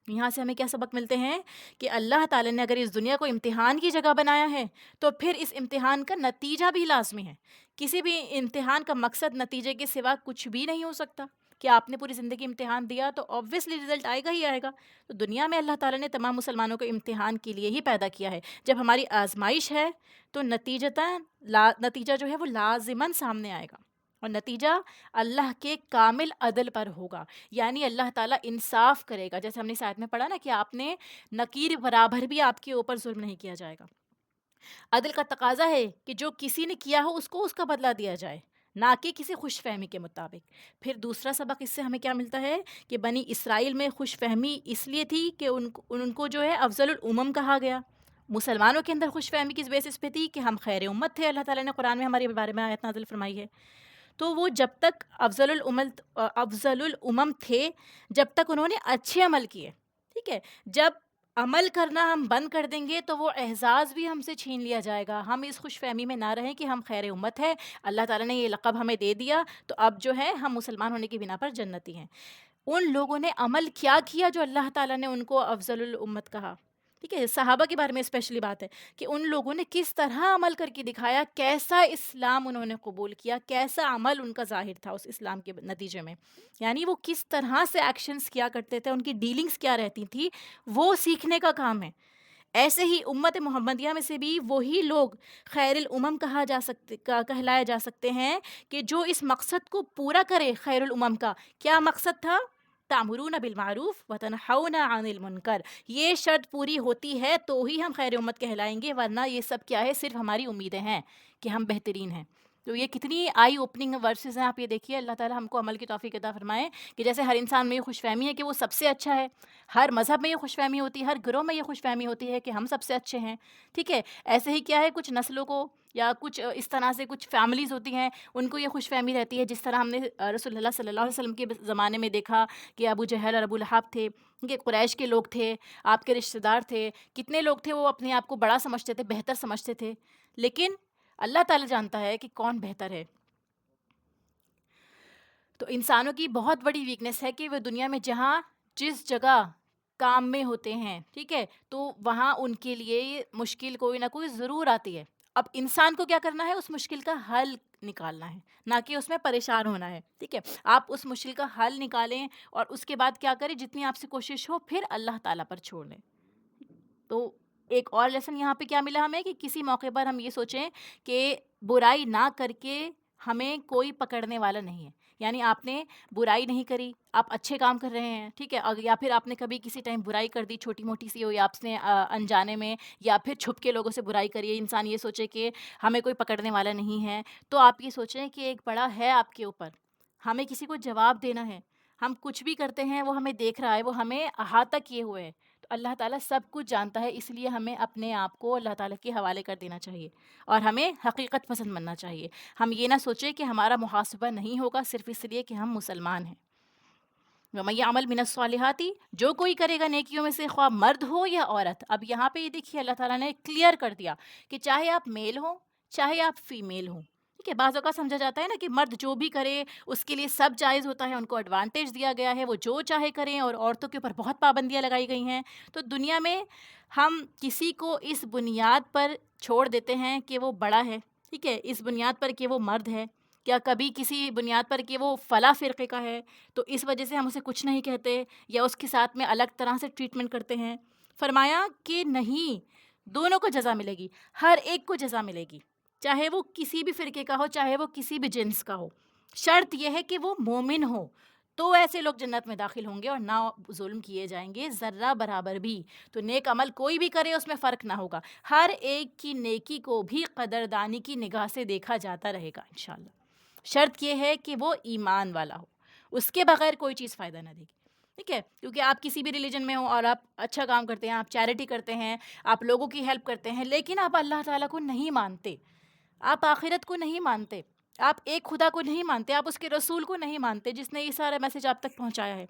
یہاں سے ہمیں کیا سبق ملتے ہیں کہ اللہ تعالیٰ نے اگر اس دنیا کو امتحان کی جگہ بنایا ہے تو پھر اس امتحان کا نتیجہ بھی لازمی ہے. کسی بھی امتحان کا مقصد نتیجے کے سوا کچھ بھی نہیں ہو سکتا. کہ آپ نے پوری زندگی امتحان دیا تو آبویسلی رزلٹ آئے گا ہی آئے گا. تو دنیا میں اللہ تعالیٰ نے تمام مسلمانوں کو امتحان کے لیے ہی پیدا کیا ہے. جب ہماری آزمائش ہے تو نتیجہ جو ہے وہ لازماً سامنے آئے گا، اور نتیجہ اللہ کے کامل عدل پر ہوگا. یعنی اللہ تعالیٰ انصاف کرے گا. جیسے ہم نے اس آیت میں پڑھا نا کہ آپ نے نکیر برابر بھی آپ کے اوپر ظلم نہیں کیا جائے گا. عدل کا تقاضا ہے کہ جو کسی نے کیا ہو اس کو اس کا بدلہ دیا جائے، نہ کہ کسی خوش فہمی کے مطابق. پھر دوسرا سبق اس سے ہمیں کیا ملتا ہے کہ بنی اسرائیل میں خوش فہمی اس لیے تھی کہ ان کو جو ہے افضل الامم کہا گیا. مسلمانوں کے اندر خوش فہمی کس بیسس پہ تھی کہ ہم خیر امت تھے. اللہ تعالیٰ نے قرآن میں ہمارے بارے میں آیت نازل فرمائی ہے. تو وہ جب تک افضل الامم تھے، جب تک انہوں نے اچھے عمل کیے، ٹھیک ہے. جب عمل کرنا ہم بند کر دیں گے تو وہ اعزاز بھی ہم سے چھین لیا جائے گا. ہم اس خوش فہمی میں نہ رہیں کہ ہم خیر امت ہے، اللہ تعالیٰ نے یہ لقب ہمیں دے دیا تو اب جو ہے ہم مسلمان ہونے کی بنا پر جنتی ہیں. ان لوگوں نے عمل کیا کیا جو اللہ تعالیٰ نے ان کو افضل الامت کہا. ٹھیک ہے، صحابہ کے بارے میں اسپیشلی بات ہے کہ ان لوگوں نے کس طرح عمل کر کے دکھایا، کیسا اسلام انہوں نے قبول کیا، کیسا عمل ان کا ظاہر تھا اس اسلام کے نتیجے میں. یعنی وہ کس طرح سے ایکشنز کیا کرتے تھے، ان کی ڈیلنگز کیا رہتی تھی، وہ سیکھنے کا کام ہے. ایسے ہی امت محمدیہ میں سے بھی وہی لوگ خیر الامم کہلائے جا سکتے ہیں کہ جو اس مقصد کو پورا کرے. خیر الامم کا کیا مقصد تھا؟ تامرون بالمعروف وتنہون عن المنکر. یہ شرط پوری ہوتی ہے تو ہی ہم خیر امت کہلائیں گے، ورنہ یہ سب کیا ہے، صرف ہماری امیدیں ہیں کہ ہم بہترین ہیں. تو یہ کتنی آئی اوپننگ ورسز ہیں. آپ یہ دیکھیے، اللہ تعالیٰ ہم کو عمل کی توفیق عطا فرمائے کہ جیسے ہر انسان میں یہ خوش فہمی ہے کہ وہ سب سے اچھا ہے، ہر مذہب میں یہ خوش فہمی ہوتی ہے، ہر گروہ میں یہ خوش فہمی ہوتی ہے کہ ہم سب سے اچھے ہیں. ٹھیک ہے، ایسے ہی کیا ہے، کچھ نسلوں کو یا کچھ اس طرح سے کچھ فیملیز ہوتی ہیں، ان کو یہ خوش فہمی رہتی ہے. جس طرح ہم نے رسول اللہ صلی اللہ علیہ وسلم کے زمانے میں دیکھا کہ ابو جہل اور ابو لہب تھے، کہ قریش کے لوگ تھے، آپ کے رشتہ دار تھے، کتنے لوگ تھے وہ اپنے آپ کو بڑا سمجھتے تھے، بہتر سمجھتے تھے. لیکن اللہ تعالیٰ جانتا ہے کہ کون بہتر ہے. تو انسانوں کی بہت بڑی ویکنیس ہے کہ وہ دنیا میں جس جگہ کام میں ہوتے ہیں، ٹھیک ہے، تو وہاں ان کے لیے مشکل کوئی نہ کوئی ضرور آتی ہے. اب انسان کو کیا کرنا ہے، اس مشکل کا حل نکالنا ہے، نہ کہ اس میں پریشان ہونا ہے. ٹھیک ہے، آپ اس مشکل کا حل نکالیں اور اس کے بعد کیا کریں، جتنی آپ سے کوشش ہو پھر اللہ تعالیٰ پر چھوڑ لیں. تو ایک اور لیسن یہاں پہ کیا ملا ہمیں کہ کسی موقع پر ہم یہ سوچیں کہ برائی نہ کر کے ہمیں کوئی پکڑنے والا نہیں ہے. یعنی آپ نے برائی نہیں کری، آپ اچھے کام کر رہے ہیں، ٹھیک ہے، یا پھر آپ نے کبھی کسی ٹائم برائی کر دی، چھوٹی موٹی سی ہو، یا آپ نے انجانے میں یا پھر چھپ کے لوگوں سے برائی کری ہے. انسان یہ سوچے کہ ہمیں کوئی پکڑنے والا نہیں ہے، تو آپ یہ سوچیں کہ ایک بڑا ہے آپ کے اوپر، ہمیں کسی کو جواب دینا ہے. ہم کچھ بھی کرتے ہیں وہ ہمیں دیکھ رہا ہے، وہ ہمیں احاطہ کیے ہوئے ہے. تو اللہ تعالیٰ سب کچھ جانتا ہے، اس لیے ہمیں اپنے آپ کو اللہ تعالیٰ کے حوالے کر دینا چاہیے اور ہمیں حقیقت پسند بننا چاہیے. ہم یہ نہ سوچیں کہ ہمارا محاسبہ نہیں ہوگا صرف اس لیے کہ ہم مسلمان ہیں. وَمَن يَعْمَلْ مِنَ الصَّالِحَاتِ، جو کوئی کرے گا نیکیوں میں سے، خواہ مرد ہو یا عورت. اب یہاں پہ یہ دیکھیے اللہ تعالیٰ نے کلیئر کر دیا کہ چاہے آپ میل ہوں چاہے آپ فیمیل ہوں. ٹھیک ہے، بعض اوقات سمجھا جاتا ہے نا کہ مرد جو بھی کرے اس کے لیے سب جائز ہوتا ہے، ان کو ایڈوانٹیج دیا گیا ہے، وہ جو چاہے کریں، اور عورتوں کے اوپر بہت پابندیاں لگائی گئی ہیں. تو دنیا میں ہم کسی کو اس بنیاد پر چھوڑ دیتے ہیں کہ وہ بڑا ہے، ٹھیک ہے، اس بنیاد پر کہ وہ مرد ہے، یا کبھی کسی بنیاد پر کہ وہ فلاں فرقے کا ہے تو اس وجہ سے ہم اسے کچھ نہیں کہتے، یا اس کے ساتھ میں الگ طرح سے ٹریٹمنٹ کرتے ہیں. فرمایا کہ نہیں، دونوں کو جزا ملے گی، ہر ایک کو جزا ملے گی، چاہے وہ کسی بھی فرقے کا ہو، چاہے وہ کسی بھی جنس کا ہو. شرط یہ ہے کہ وہ مومن ہو، تو ایسے لوگ جنت میں داخل ہوں گے اور نہ ظلم کیے جائیں گے ذرہ برابر بھی. تو نیک عمل کوئی بھی کرے اس میں فرق نہ ہوگا، ہر ایک کی نیکی کو بھی قدردانی کی نگاہ سے دیکھا جاتا رہے گا انشاءاللہ. شرط یہ ہے کہ وہ ایمان والا ہو، اس کے بغیر کوئی چیز فائدہ نہ دے گی. ٹھیک ہے، کیونکہ آپ کسی بھی ریلیجن میں ہوں اور آپ اچھا کام کرتے ہیں، آپ چیریٹی کرتے ہیں، آپ لوگوں کی ہیلپ کرتے ہیں، لیکن آپ اللہ تعالیٰ کو نہیں مانتے، آپ آخرت کو نہیں مانتے، آپ ایک خدا کو نہیں مانتے، آپ اس کے رسول کو نہیں مانتے جس نے یہ سارا میسج آپ تک پہنچایا ہے.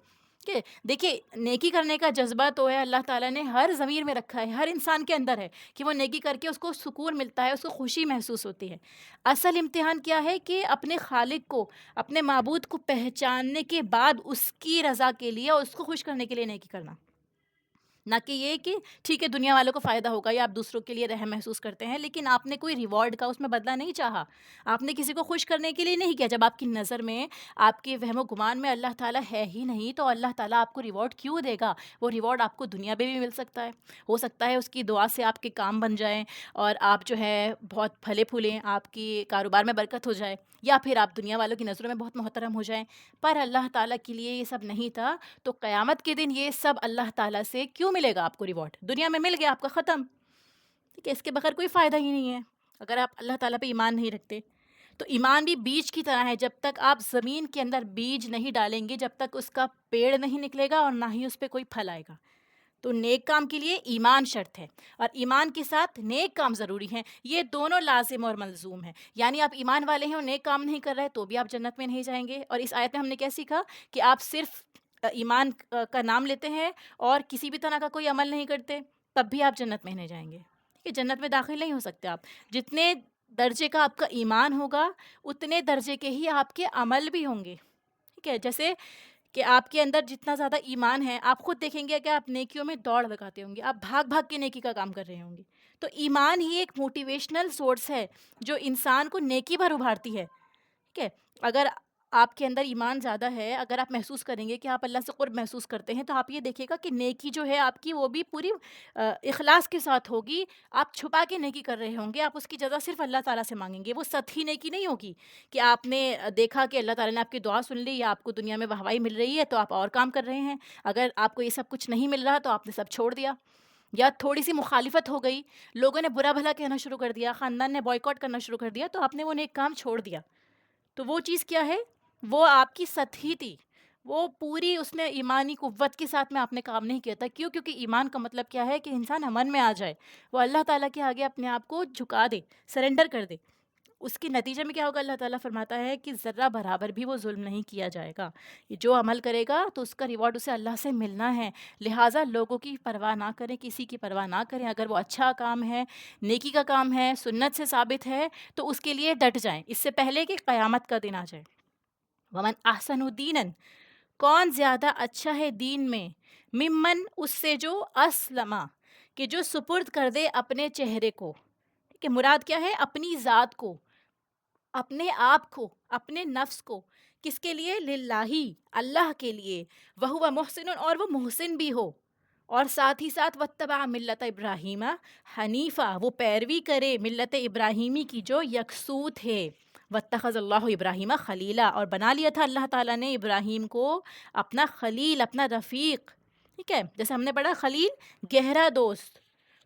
کہ دیکھیے، نیکی کرنے کا جذبہ تو ہے اللہ تعالیٰ نے ہر ضمیر میں رکھا ہے، ہر انسان کے اندر ہے کہ وہ نیکی کر کے اس کو سکون ملتا ہے، اس کو خوشی محسوس ہوتی ہے. اصل امتحان کیا ہے کہ اپنے خالق کو، اپنے معبود کو پہچاننے کے بعد اس کی رضا کے لیے اور اس کو خوش کرنے کے لیے نیکی کرنا. نہ کہ یہ کہ ٹھیک ہے دنیا والوں کو فائدہ ہوگا یا آپ دوسروں کے لیے رحم محسوس کرتے ہیں، لیکن آپ نے کوئی ریوارڈ کا اس میں بدلہ نہیں چاہا، آپ نے کسی کو خوش کرنے کے لیے نہیں کیا۔ جب آپ کی نظر میں، آپ کے وہم و گمان میں اللہ تعالیٰ ہے ہی نہیں، تو اللہ تعالیٰ آپ کو ریوارڈ کیوں دے گا؟ وہ ریوارڈ آپ کو دنیا میں بھی مل سکتا ہے، ہو سکتا ہے اس کی دعا سے آپ کے کام بن جائیں اور آپ جو ہے بہت پھلے پھولیں، آپ کی کاروبار میں برکت ہو جائے، یا پھر آپ دنیا والوں کی نظروں میں بہت محترم ہو جائیں۔ پر اللہ تعالیٰ کے لیے یہ سب نہیں تھا، تو قیامت کے دن یہ سب اللہ تعالیٰ سے کیوں ملے گا آپ کو ریوارڈ؟ دنیا میں مل گیا آپ کا، ختم، ٹھیک ہے، اس کے بغیر کوئی فائدہ ہی نہیں ہے اگر آپ اللہ تعالیٰ پہ ایمان نہیں رکھتے۔ تو ایمان بھی بیج کی طرح ہے، جب تک آپ زمین کے اندر بیج نہیں ڈالیں گے، جب تک اس کا پیڑ نہیں نکلے گا اور نہ ہی اس پہ کوئی پھل آئے گا۔ تو نیک کام کے لیے ایمان شرط ہے، اور ایمان کے ساتھ نیک کام ضروری ہیں، یہ دونوں لازم اور ملزوم ہیں۔ یعنی آپ ایمان والے ہیں اور نیک کام نہیں کر رہے تو بھی آپ جنت میں نہیں جائیں گے۔ اور اس آیت میں ہم نے کیا سیکھا کہ آپ صرف ایمان کا نام لیتے ہیں اور کسی بھی طرح کا کوئی عمل نہیں کرتے، تب بھی آپ جنت میں نہیں جائیں گے، ٹھیک ہے، جنت میں داخل نہیں ہو سکتے آپ۔ جتنے درجے کا آپ کا ایمان ہوگا، اتنے درجے کے ہی آپ کے عمل بھی ہوں گے، ٹھیک ہے۔ جیسے کہ آپ کے اندر جتنا زیادہ ایمان ہے، آپ خود دیکھیں گے کہ آپ نیکیوں میں دوڑ لگاتے ہوں گے، آپ بھاگ بھاگ کے نیکی کا کام کر رہے ہوں گے۔ تو ایمان ہی ایک موٹیویشنل سورس ہے جو انسان کو نیکی پر ابھارتی ہے، ٹھیک ہے۔ اگر آپ کے اندر ایمان زیادہ ہے، اگر آپ محسوس کریں گے کہ آپ اللہ سے قرب محسوس کرتے ہیں، تو آپ یہ دیکھیں گا کہ نیکی جو ہے آپ کی، وہ بھی پوری اخلاص کے ساتھ ہوگی۔ آپ چھپا کے نیکی کر رہے ہوں گے، آپ اس کی جزا صرف اللہ تعالیٰ سے مانگیں گے۔ وہ سطحی نیکی نہیں ہوگی کہ آپ نے دیکھا کہ اللہ تعالیٰ نے آپ کی دعا سن لی، یا آپ کو دنیا میں واہوائی مل رہی ہے تو آپ اور کام کر رہے ہیں۔ اگر آپ کو یہ سب کچھ نہیں مل رہا تو آپ نے سب چھوڑ دیا، یا تھوڑی سی مخالفت ہو گئی، لوگوں نے برا بھلا کہنا شروع کر دیا، خاندان نے بوائیکاٹ کرنا شروع کر دیا، تو آپ نے وہ نیک کام چھوڑ دیا۔ تو وہ چیز کیا ہے؟ وہ آپ کی سطحی تھی، وہ پوری اس میں ایمانی قوت کے ساتھ میں آپ نے کام نہیں کیا تھا۔ کیوں؟ کیونکہ ایمان کا مطلب کیا ہے کہ انسان امن میں آ جائے، وہ اللہ تعالیٰ کے آگے اپنے آپ کو جھکا دے، سرنڈر کر دے۔ اس کے نتیجے میں کیا ہوگا؟ اللہ تعالیٰ فرماتا ہے کہ ذرہ برابر بھی وہ ظلم نہیں کیا جائے گا، یہ جو عمل کرے گا تو اس کا ریوارڈ اسے اللہ سے ملنا ہے۔ لہٰذا لوگوں کی پرواہ نہ کریں، کسی کی پرواہ نہ کریں، اگر وہ اچھا کام ہے، نیکی کا کام ہے، سنت سے ثابت ہے، تو اس کے لیے ڈٹ جائیں، اس سے پہلے کہ قیامت کا دن آ جائے۔ ومن احسن دینا، کون زیادہ اچھا ہے دین میں، ممن، اس سے جو اسلمہ، کہ جو سپرد کر دے اپنے چہرے کو، کہ مراد کیا ہے؟ اپنی ذات کو، اپنے آپ کو، اپنے نفس کو، کس کے لیے؟ للہ، اللہ کے لیے، وہو محسن، اور وہ محسن بھی ہو، اور ساتھ ہی ساتھ واتبع ملت ابراہیم حنیفہ، وہ پیروی کرے ملت ابراہیمی کی جو یکسو تھے۔ واتخذ اللہ ابراہیم خلیلا، اور بنا لیا تھا اللہ تعالیٰ نے ابراہیم کو اپنا خلیل، اپنا رفیق، ٹھیک ہے۔ جیسے ہم نے پڑھا خلیل گہرا دوست،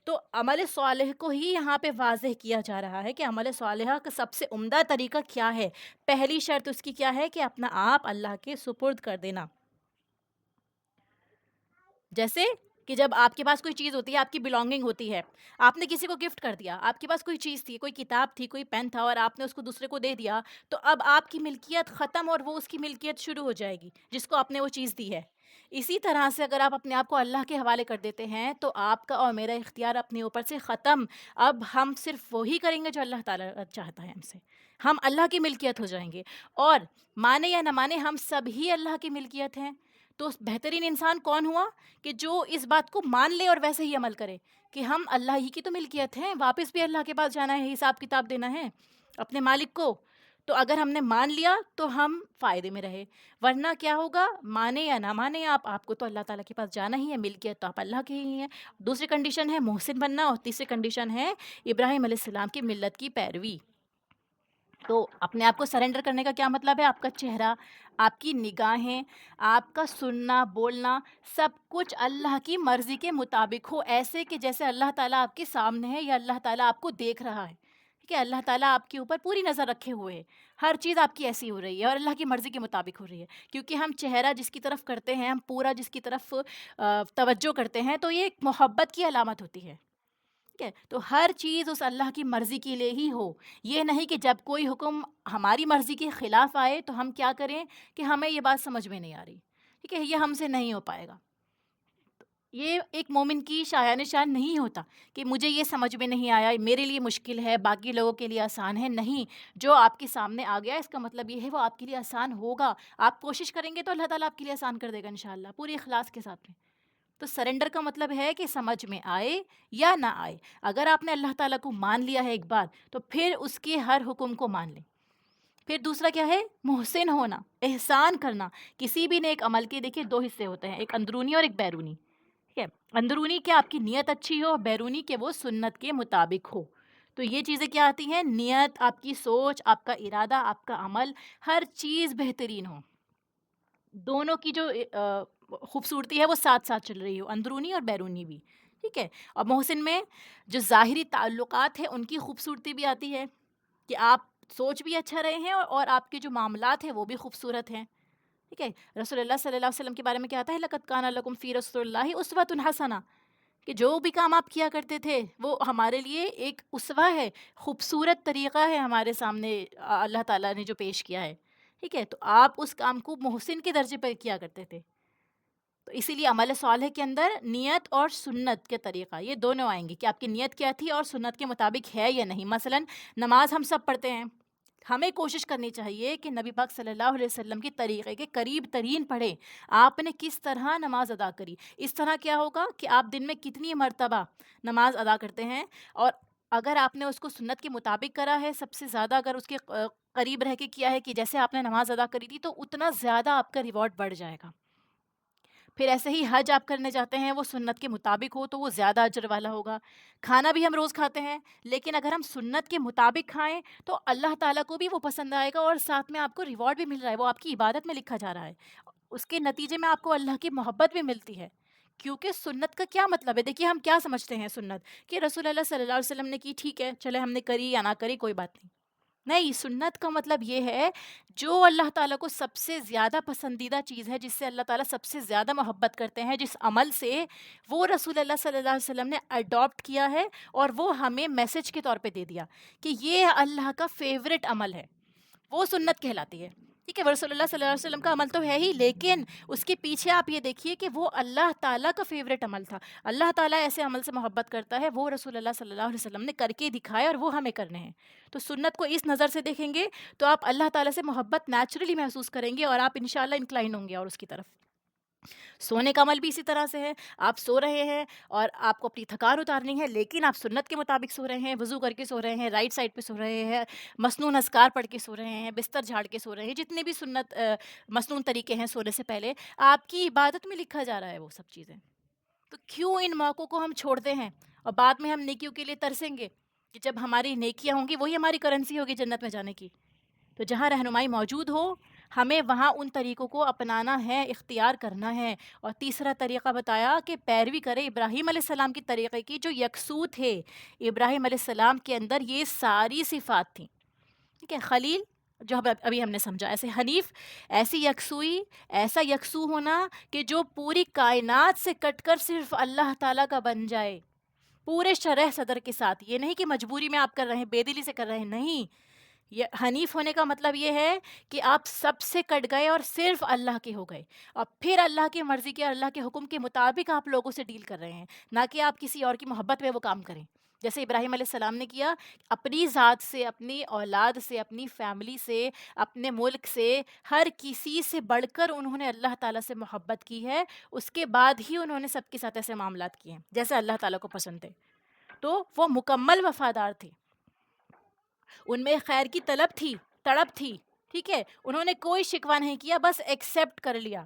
تو عمل صالح کو ہی یہاں پہ واضح کیا جا رہا ہے کہ عمل صالحہ کا سب سے عمدہ طریقہ کیا ہے۔ پہلی شرط اس کی کیا ہے؟ کہ اپنا آپ اللہ کے سپرد کر دینا۔ جیسے کہ جب آپ کے پاس کوئی چیز ہوتی ہے، آپ کی بلونگنگ ہوتی ہے، آپ نے کسی کو گفٹ کر دیا، آپ کے پاس کوئی چیز تھی، کوئی کتاب تھی، کوئی پین تھا، اور آپ نے اس کو دوسرے کو دے دیا، تو اب آپ کی ملکیت ختم اور وہ اس کی ملکیت شروع ہو جائے گی جس کو آپ نے وہ چیز دی ہے۔ اسی طرح سے اگر آپ اپنے آپ کو اللہ کے حوالے کر دیتے ہیں تو آپ کا اور میرا اختیار اپنے اوپر سے ختم۔ اب ہم صرف وہی کریں گے جو اللہ تعالیٰ چاہتا ہے ہم سے، ہم اللہ کی ملکیت ہو جائیں گے، اور مانے یا نہ مانے ہم سب ہی اللہ کی ملکیت ہیں۔ تو بہترین انسان کون ہوا؟ کہ جو اس بات کو مان لے اور ویسے ہی عمل کرے کہ ہم اللہ ہی کی تو ملکیت ہیں، واپس بھی اللہ کے پاس جانا ہے، حساب کتاب دینا ہے اپنے مالک کو۔ تو اگر ہم نے مان لیا تو ہم فائدے میں رہے، ورنہ کیا ہوگا؟ مانے یا نہ مانے آپ کو تو اللہ تعالیٰ کے پاس جانا ہی ہے، ملکیت تو آپ اللہ کے ہی ہیں۔ دوسری کنڈیشن ہے محسن بننا، اور تیسری کنڈیشن ہے ابراہیم علیہ السلام کی ملت کی پیروی۔ تو اپنے آپ کو سرنڈر کرنے کا کیا مطلب ہے؟ آپ کا چہرہ، آپ کی نگاہیں، آپ کا سننا بولنا، سب کچھ اللہ کی مرضی کے مطابق ہو، ایسے کہ جیسے اللہ تعالیٰ آپ کے سامنے ہے، یا اللہ تعالیٰ آپ کو دیکھ رہا ہے، ٹھیک ہے۔ اللہ تعالیٰ آپ کے اوپر پوری نظر رکھے ہوئے ہے، ہر چیز آپ کی ایسی ہو رہی ہے اور اللہ کی مرضی کے مطابق ہو رہی ہے، کیونکہ ہم چہرہ جس کی طرف کرتے ہیں، ہم پورا جس کی طرف توجہ کرتے ہیں، تو یہ ایک محبت کی علامت ہوتی ہے، ٹھیک ہے۔ تو ہر چیز اس اللہ کی مرضی کے لیے ہی ہو، یہ نہیں کہ جب کوئی حکم ہماری مرضی کے خلاف آئے تو ہم کیا کریں کہ ہمیں یہ بات سمجھ میں نہیں آ رہی، ٹھیک ہے، یہ ہم سے نہیں ہو پائے گا۔ یہ ایک مومن کی شایان شان نہیں ہوتا کہ مجھے یہ سمجھ میں نہیں آیا، میرے لیے مشکل ہے، باقی لوگوں کے لیے آسان ہے۔ نہیں، جو آپ کے سامنے آ گیا اس کا مطلب یہ ہے وہ آپ کے لیے آسان ہوگا، آپ کوشش کریں گے تو اللہ تعالیٰ آپ کے لیے آسان کر دے گا انشاءاللہ، پوری اخلاص کے ساتھ میں۔ تو سرنڈر کا مطلب ہے کہ سمجھ میں آئے یا نہ آئے، اگر آپ نے اللہ تعالیٰ کو مان لیا ہے ایک بار تو پھر اس کے ہر حکم کو مان لیں۔ پھر دوسرا کیا ہے؟ محسن ہونا، احسان کرنا۔ کسی بھی نیک عمل کے دیکھیے دو حصے ہوتے ہیں، ایک اندرونی اور ایک بیرونی، ٹھیک ہے؟ اندرونی کہ آپ کی نیت اچھی ہو، بیرونی کہ وہ سنت کے مطابق ہو۔ تو یہ چیزیں کیا آتی ہیں؟ نیت، آپ کی سوچ، آپ کا ارادہ، آپ کا عمل، ہر چیز بہترین ہو، دونوں کی جو خوبصورتی ہے وہ ساتھ ساتھ چل رہی ہو، اندرونی اور بیرونی بھی، ٹھیک ہے؟ اور محسن میں جو ظاہری تعلقات ہیں ان کی خوبصورتی بھی آتی ہے کہ آپ سوچ بھی اچھا رہے ہیں اور آپ کے جو معاملات ہیں وہ بھی خوبصورت ہیں، ٹھیک ہے؟ رسول اللہ صلی اللہ علیہ وسلم کے بارے میں کیا آتا ہے؟ لقد کان لکم فی رسول اللہ اسوۃ حسنہ، کہ جو بھی کام آپ کیا کرتے تھے وہ ہمارے لیے ایک اسوہ ہے، خوبصورت طریقہ ہے ہمارے سامنے اللہ تعالیٰ نے جو پیش کیا ہے، ٹھیک ہے؟ تو آپ اس کام کو محسن کے درجے پر کیا کرتے تھے۔ تو اسی لیے عمل صالح کے اندر نیت اور سنت کے طریقہ یہ دونوں آئیں گے کہ آپ کی نیت کیا تھی اور سنت کے مطابق ہے یا نہیں۔ مثلا نماز ہم سب پڑھتے ہیں، ہمیں کوشش کرنی چاہیے کہ نبی پاک صلی اللہ علیہ وسلم کی طریقے کے قریب ترین پڑھیں۔ آپ نے کس طرح نماز ادا کری، اس طرح کیا ہوگا کہ آپ دن میں کتنی مرتبہ نماز ادا کرتے ہیں، اور اگر آپ نے اس کو سنت کے مطابق کرا ہے، سب سے زیادہ اگر اس کے قریب رہ کے کیا ہے کہ جیسے آپ نے نماز ادا کری تھی، تو اتنا زیادہ آپ کا ریوارڈ بڑھ جائے گا۔ پھر ایسے ہی حج آپ کرنے جاتے ہیں، وہ سنت کے مطابق ہو تو وہ زیادہ اجر والا ہوگا۔ کھانا بھی ہم روز کھاتے ہیں، لیکن اگر ہم سنت کے مطابق کھائیں تو اللہ تعالیٰ کو بھی وہ پسند آئے گا، اور ساتھ میں آپ کو ریوارڈ بھی مل رہا ہے، وہ آپ کی عبادت میں لکھا جا رہا ہے، اس کے نتیجے میں آپ کو اللہ کی محبت بھی ملتی ہے۔ کیونکہ سنت کا کیا مطلب ہے؟ دیکھیے ہم کیا سمجھتے ہیں سنت، کہ رسول اللہ صلی اللہ علیہ وسلم نے کی، ٹھیک ہے چلے ہم نے کری یا نہ کری کوئی بات نہیں۔ نہیں، سنت کا مطلب یہ ہے جو اللہ تعالیٰ کو سب سے زیادہ پسندیدہ چیز ہے، جس سے اللہ تعالیٰ سب سے زیادہ محبت کرتے ہیں، جس عمل سے وہ رسول اللہ صلی اللہ علیہ وسلم نے اڈاپٹ کیا ہے اور وہ ہمیں میسج کے طور پہ دے دیا کہ یہ اللہ کا فیوریٹ عمل ہے، وہ سنت کہلاتی ہے، ٹھیک ہے؟ رسول اللہ صلی اللہ علیہ وسلم کا عمل تو ہے ہی، لیکن اس کے پیچھے آپ یہ دیکھیے کہ وہ اللہ تعالیٰ کا فیوریٹ عمل تھا۔ اللہ تعالیٰ ایسے عمل سے محبت کرتا ہے، وہ رسول اللہ صلی اللہ علیہ وسلم نے کر کے دکھائے اور وہ ہمیں کرنے ہیں۔ تو سنت کو اس نظر سے دیکھیں گے تو آپ اللہ تعالیٰ سے محبت نیچرلی محسوس کریں گے، اور آپ انشاءاللہ انکلائن ہوں گے اور اس کی طرف۔ سونے کا عمل بھی اسی طرح سے ہے، آپ سو رہے ہیں اور آپ کو اپنی تھکان اتارنی ہے، لیکن آپ سنت کے مطابق سو رہے ہیں، وضو کر کے سو رہے ہیں، رائٹ سائڈ پہ سو رہے ہیں، مسنون اذکار پڑھ کے سو رہے ہیں، بستر جھاڑ کے سو رہے ہیں، جتنے بھی سنت مسنون طریقے ہیں سونے سے پہلے، آپ کی عبادت میں لکھا جا رہا ہے وہ سب چیزیں۔ تو کیوں ان موقعوں کو ہم چھوڑتے ہیں اور بعد میں ہم نیکیوں کے لیے ترسیں گے کہ جب ہماری نیکیاں ہوں گی وہی ہماری کرنسی ہوگی جنت میں جانے کی؟ تو جہاں رہنمائی موجود ہو ہمیں وہاں ان طریقوں کو اپنانا ہے، اختیار کرنا ہے۔ اور تیسرا طریقہ بتایا کہ پیروی کرے ابراہیم علیہ السلام کی طریقے کی، جو یکسو تھے۔ ابراہیم علیہ السلام کے اندر یہ ساری صفات تھیں، ٹھیک ہے؟ خلیل جو ابھی ہم نے سمجھا، ایسے حنیف، ایسی یکسوئی، ایسا یکسو ہونا کہ جو پوری کائنات سے کٹ کر صرف اللہ تعالیٰ کا بن جائے، پورے شرح صدر کے ساتھ۔ یہ نہیں کہ مجبوری میں آپ کر رہے ہیں، بے دلی سے کر رہے ہیں، نہیں۔ یہ حنیف ہونے کا مطلب یہ ہے کہ آپ سب سے کٹ گئے اور صرف اللہ کے ہو گئے، اور پھر اللہ کی مرضی کے، اللہ کے حکم کے مطابق آپ لوگوں سے ڈیل کر رہے ہیں، نہ کہ آپ کسی اور کی محبت میں وہ کام کریں، جیسے ابراہیم علیہ السلام نے کیا۔ اپنی ذات سے، اپنی اولاد سے، اپنی فیملی سے، اپنے ملک سے، ہر کسی سے بڑھ کر انہوں نے اللہ تعالیٰ سے محبت کی ہے، اس کے بعد ہی انہوں نے سب کے ساتھ ایسے معاملات کیے ہیں جیسے اللہ تعالیٰ کو پسند ہے۔ تو وہ مکمل وفادار تھے، ان میں خیر کی طلب تھی، تڑپ تھی، ٹھیک ہے؟ انہوں نے کوئی شکوہ نہیں کیا، بس ایکسیپٹ کر لیا۔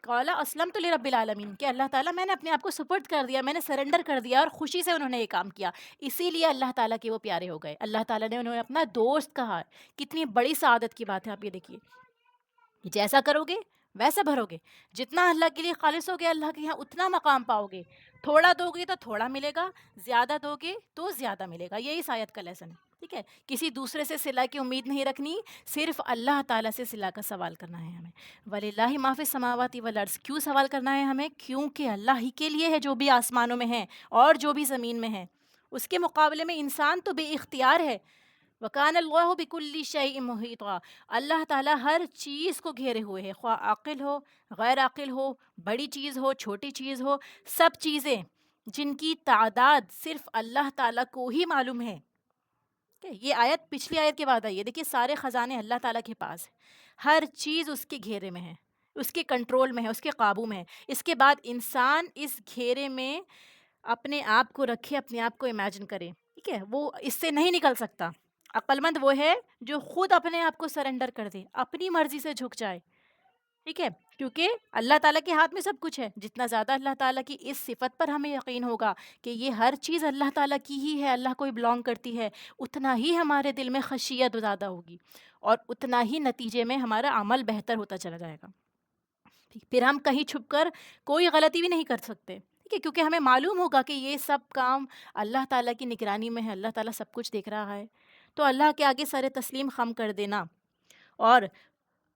قال اسلمت لرب العالمین، کہ اللہ تعالیٰ میں نے اپنے آپ کو سپرد کر دیا، میں نے سرنڈر کر دیا، اور خوشی سے انہوں نے یہ کام کیا، اسی لیے اللہ تعالیٰ کے وہ پیارے ہو گئے۔ اللہ تعالیٰ نے انہیں اپنا دوست کہا، کتنی بڑی سعادت کی بات ہے، آپ یہ دیکھیے، جیسا کرو گے ویسا بھرو گے، جتنا اللہ کے لیے خالص ہوگے اللہ کے یہاں اتنا مقام پاؤ گے، تھوڑا دو گے تو تھوڑا ملے گا، زیادہ دو گے تو زیادہ ملے گا۔ یہی اس آیت کا لیسن ہے، ٹھیک ہے؟ کسی دوسرے سے صلہ کی امید نہیں رکھنی، صرف اللہ تعالیٰ سے صلہ کا سوال کرنا ہے ہمیں۔ وَلِلَّهِ مَا فِي السَّمَاوَاتِ وَالْأَرْضِ، کیوں سوال کرنا ہے ہمیں؟ کیونکہ اللہ ہی کے لیے ہے جو بھی آسمانوں میں ہے اور جو بھی زمین میں ہے، اس کے مقابلے میں انسان تو بے اختیار ہے۔ وَكَانَ اللَّهُ بِكُلِّ شَيْءٍ مُحِيطًا، اللہ تعالیٰ ہر چیز کو گھیرے ہوئے ہے، خواہ عاقل ہو، غیر عاقل ہو، بڑی چیز ہو، چھوٹی چیز ہو، سب چیزیں جن کی تعداد صرف اللہ تعالیٰ کو ہی معلوم ہے۔ یہ آیت پچھلی آیت کے بعد آئی ہے، دیکھیے سارے خزانے اللہ تعالیٰ کے پاس ہیں، ہر چیز اس کے گھیرے میں ہے، اس کے کنٹرول میں ہے، اس کے قابو میں ہے۔ اس کے بعد انسان اس گھیرے میں اپنے آپ کو رکھے، اپنے آپ کو امیجن کرے، ٹھیک ہے؟ وہ اس سے نہیں نکل سکتا۔ عقل مند وہ ہے جو خود اپنے آپ کو سرنڈر کر دے، اپنی مرضی سے جھک جائے، ٹھیک ہے؟ کیونکہ اللہ تعالیٰ کے ہاتھ میں سب کچھ ہے۔ جتنا زیادہ اللہ تعالیٰ کی اس صفت پر ہمیں یقین ہوگا کہ یہ ہر چیز اللہ تعالیٰ کی ہی ہے، اللہ کو ہی بلانگ کرتی ہے، اتنا ہی ہمارے دل میں خشیت زیادہ ہوگی، اور اتنا ہی نتیجے میں ہمارا عمل بہتر ہوتا چلا جائے گا۔ پھر ہم کہیں چھپ کر کوئی غلطی بھی نہیں کر سکتے، ٹھیک ہے؟ کیونکہ ہمیں معلوم ہوگا کہ یہ سب کام اللہ تعالیٰ کی نگرانی میں ہے، اللہ تعالیٰ سب کچھ دیکھ رہا ہے۔ تو اللہ کے آگے سر تسلیم خم کر دینا، اور